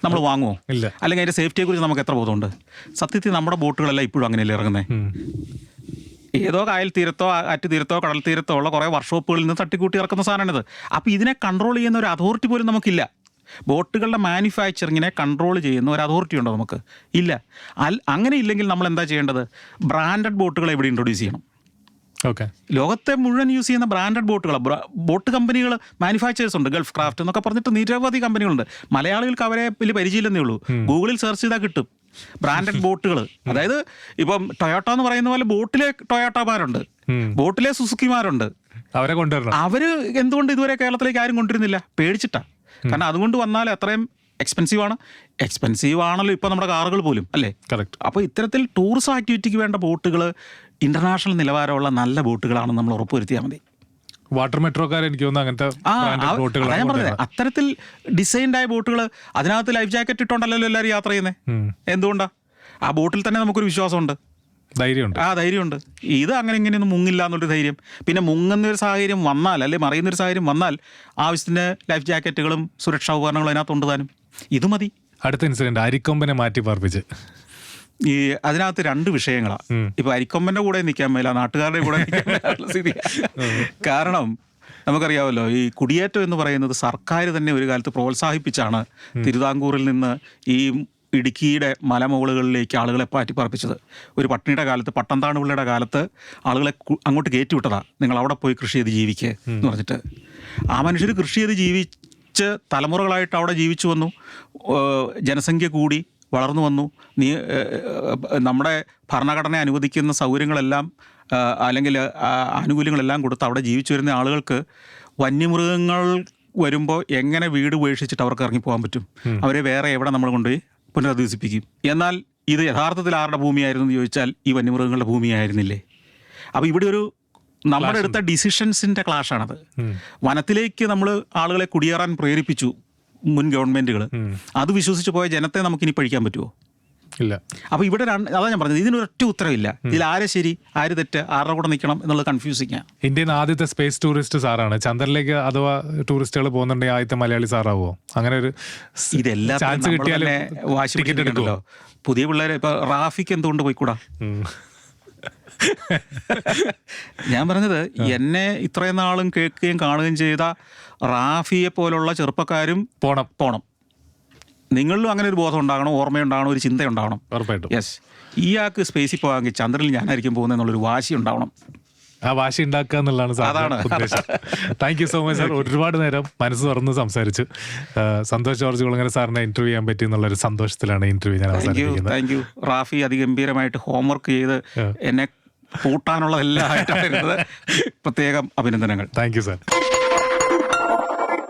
നമ്മൾ വാങ്ങുമോ? ഇല്ല. അല്ലെങ്കിൽ അതിൻ്റെ സേഫ്റ്റിയെക്കുറിച്ച് നമുക്ക് എത്ര ബോധമുണ്ട്? സത്യത്തിൽ നമ്മുടെ ബോട്ടുകളെല്ലാം ഇപ്പോഴും അങ്ങനെയല്ലേ ഇറങ്ങുന്നത്? ഏതോ കായൽ തീരത്തോ ആറ്റ് തീരത്തോ കടൽ തീരത്തോ ഉള്ള കുറേ വർക്ക്ഷോപ്പുകളിൽ നിന്ന് തട്ടിക്കൂട്ടി ഇറക്കുന്ന സാധനമാണിത്. അപ്പോൾ ഇതിനെ കൺട്രോൾ ചെയ്യുന്ന ഒരു അതോറിറ്റി പോലും നമുക്കില്ല. ബോട്ടുകളുടെ മാനുഫാക്ചറിങ്ങിനെ കൺട്രോൾ ചെയ്യുന്ന ഒരു അതോറിറ്റി ഉണ്ടോ? നമുക്ക് ഇല്ല. അങ്ങനെ ഇല്ലെങ്കിൽ നമ്മൾ എന്താ ചെയ്യേണ്ടത്? ബ്രാൻഡഡ് ബോട്ടുകൾ ഇവിടെ ഇൻട്രൊഡ്യൂസ് ചെയ്യണം. ഓക്കെ. ലോകത്തെ മുഴുവൻ യൂസ് ചെയ്യുന്ന ബ്രാൻഡഡ് ബോട്ടുകൾ, ബോട്ട് കമ്പനികൾ, മാനുഫാക്ചേഴ്സ് ഉണ്ട്. ഗൾഫ് ക്രാഫ്റ്റ് എന്നൊക്കെ പറഞ്ഞിട്ട് നിരവധി കമ്പനികളുണ്ട്. മലയാളികൾക്ക് അവരെ വലിയ പരിചയമില്ലെന്നേ ഉള്ളൂ. ഗൂഗിളിൽ സെർച്ച് ചെയ്താൽ കിട്ടും ബ്രാൻഡഡ് ബോട്ടുകൾ. അതായത് ഇപ്പം ടൊയോട്ട എന്ന് പറയുന്ന പോലെ ബോട്ടിലെ ടൊയോട്ടമാരുണ്ട്, ബോട്ടിലെ സുസുക്കിമാരുണ്ട്. അവരെ കൊണ്ടുവരണം. അവര് എന്തുകൊണ്ട് ഇതുവരെ കേരളത്തിലേക്ക് ആരും കൊണ്ടുവരുന്നില്ല? പേടിച്ചിട്ടാ. കാരണം അതുകൊണ്ട് വന്നാൽ അത്രയും എക്സ്പെൻസീവ് ആണല്ലോ ഇപ്പം നമ്മുടെ കാറുകൾ പോലും, അല്ലേ? കറക്റ്റ്. അപ്പോൾ ഇത്തരത്തിൽ ടൂറിസം ആക്ടിവിറ്റിക്ക് വേണ്ട ബോട്ടുകൾ ഇന്റർനാഷണൽ നിലവാരമുള്ള നല്ല ബോട്ടുകളാണെന്ന് നമ്മൾ ഉറപ്പുവരുത്തിയാൽ മതി. വാട്ടർ മെട്രോക്കാർ എനിക്ക് തോന്നുന്നു അങ്ങനത്തെ ഞാൻ പറഞ്ഞത് അത്തരത്തിൽ ഡിസൈൻഡ് ആയ ബോട്ടുകൾ, അതിനകത്ത് ലൈഫ് ജാക്കറ്റ് ഇട്ടോണ്ടല്ലോ എല്ലാവരും യാത്ര ചെയ്യുന്നത്. എന്തുകൊണ്ടാ? ആ ബോട്ടിൽ തന്നെ നമുക്കൊരു വിശ്വാസമുണ്ട്, ധൈര്യമുണ്ട്. ധൈര്യമുണ്ട്. ഇത് അങ്ങനെ ഇങ്ങനെയൊന്നും മുങ്ങില്ല എന്നുള്ളൊരു ധൈര്യം. പിന്നെ മുങ്ങുന്നൊരു സാഹചര്യം വന്നാൽ, അല്ലെങ്കിൽ മറിയുന്നൊരു സാഹചര്യം വന്നാൽ ആവശ്യത്തിന് ലൈഫ് ജാക്കറ്റുകളും സുരക്ഷാ ഉപകരണങ്ങളും അതിനകത്ത് കൊണ്ടുപോകാനും ഇത് മതി. അടുത്ത ഇൻസിഡന്റ് അരിക്കൊമ്പനെ മാറ്റി പാർപ്പിച്ച്. അതിനകത്ത് രണ്ട് വിഷയങ്ങളാണ്. ഇപ്പൊ അരിക്കൊമ്പന്റെ കൂടെ നിൽക്കാൻ മേല, നാട്ടുകാരുടെ കൂടെ നിൽക്കാൻ മേലുള്ള സ്ഥിതി. കാരണം നമുക്കറിയാമല്ലോ, ഈ കുടിയേറ്റം എന്ന് പറയുന്നത് സർക്കാർ തന്നെ ഒരു കാലത്ത് പ്രോത്സാഹിപ്പിച്ചാണ് തിരുവിതാംകൂറിൽ നിന്ന് ഈ ഇടുക്കിയുടെ മലമുകളിലേക്ക് ആളുകളെ പാറ്റിപ്പാർപ്പിച്ചത്. ഒരു പട്ടിണിയുടെ കാലത്ത്, പട്ടംതാണുപിള്ളയുടെ കാലത്ത് ആളുകളെ അങ്ങോട്ട് കയറ്റിവിട്ടതാ, നിങ്ങൾ അവിടെ പോയി കൃഷി ചെയ്ത് ജീവിക്കുക എന്ന് പറഞ്ഞിട്ട്. ആ മനുഷ്യർ കൃഷി ചെയ്ത് ജീവിച്ച് തലമുറകളായിട്ട് അവിടെ ജീവിച്ചു വന്നു. ജനസംഖ്യ കൂടി വളർന്നു വന്നു. നമ്മുടെ ഭരണഘടന അനുവദിക്കുന്ന സൗകര്യങ്ങളെല്ലാം അല്ലെങ്കിൽ ആനുകൂല്യങ്ങളെല്ലാം കൊടുത്ത് അവിടെ ജീവിച്ചു വരുന്ന ആളുകൾക്ക് വന്യമൃഗങ്ങൾ വരുമ്പോൾ എങ്ങനെ വീട് ഉപേക്ഷിച്ചിട്ട് അവർക്ക് ഇറങ്ങിപ്പോകാൻ പറ്റും? അവരെ വേറെ എവിടെ നമ്മൾ കൊണ്ടുപോയി പുനരധിവസിപ്പിക്കും? എന്നാൽ ഇത് യഥാർത്ഥത്തിൽ ആരുടെ ഭൂമിയായിരുന്നു എന്ന് ചോദിച്ചാൽ ഈ വന്യമൃഗങ്ങളുടെ ഭൂമിയായിരുന്നില്ലേ? അപ്പോൾ ഇവിടെ ഒരു നമ്മുടെ എടുത്ത ഡിസിഷൻസിൻ്റെ ക്ലാഷാണത്. വനത്തിലേക്ക് നമ്മൾ ആളുകളെ കുടിയേറാൻ പ്രേരിപ്പിച്ചു മുൻ ഗവൺമെൻറ്റുകൾ. അത് വിശ്വസിച്ച് പോയ ജനത്തെ നമുക്കിനി പഴിക്കാൻ പറ്റുമോ? ഇല്ല. അപ്പോൾ ഇവിടെ അതാ ഞാൻ പറഞ്ഞത്, ഇതിനൊരൊറ്റ ഉത്തരവില്ല. ഇതിൽ ആരെ ശരി ആര് തെറ്റ്, ആരുടെ കൂടെ നിൽക്കണം എന്നുള്ളത് കൺഫ്യൂസിങ് ആണ്. ഇന്ത്യൻ ആദ്യത്തെ സ്പേസ് ടൂറിസ്റ്റ് സാറാണ്. ചന്ദ്രനിലേക്ക് അഥവാ ടൂറിസ്റ്റുകൾ പോകുന്നുണ്ടെങ്കിൽ ആദ്യത്തെ മലയാളി സാറാവോ? അങ്ങനെ ഒരു ഇതെല്ലാം ചാൻസ് കിട്ടിയാലും ടിക്കറ്റ് എടുക്കുമല്ലോ. പുതിയ പിള്ളേരെ ഇപ്പൊ റാഫിക്ക് എന്തുകൊണ്ട് പോയിക്കൂടാ? ഞാൻ പറഞ്ഞത്, എന്നെ ഇത്രയും നാളും കേൾക്കുകയും കാണുകയും ചെയ്ത റാഫിയെ പോലുള്ള ചെറുപ്പക്കാരും പോണം. നിങ്ങളിലും അങ്ങനെ ഒരു ബോധം ഉണ്ടാകണം, ഓർമ്മയുണ്ടാകണം, ഒരു ചിന്തയുണ്ടാകണം. ഉറപ്പായിട്ടും. യെസ്. ഇയാൾക്ക് സ്പേസിൽ പോകാമെങ്കിൽ ചന്ദ്രനിൽ ഞാനായിരിക്കും പോകുന്നത് എന്നുള്ളൊരു വാശി ഉണ്ടാവണം. ആ വാശി ഉണ്ടാക്കുക എന്നുള്ളതാണ് ഉദ്ദേശം. Thank you so much sir. ഒരുപാട് നേരം മനസ്സ് തുറന്ന് സംസാരിച്ചു. സന്തോഷ് ജോർജ് കുളങ്ങര സാറിനെ ഇന്റർവ്യൂ ചെയ്യാൻ പറ്റി എന്നുള്ളൊരു സന്തോഷത്തിലാണ് ഇന്റർവ്യൂ ഞാൻ അവസാനിപ്പിക്കുന്നത്. Thank you. റാഫി അതിഗംഭീരമായിട്ട് ഹോംവർക്ക് ചെയ്ത് എന്നെ പൂട്ടാനുള്ളതെല്ലാം ആയിട്ടാണ് ഇരുന്നത്. പ്രത്യേകം അഭിനന്ദനങ്ങൾ. Thank you sir.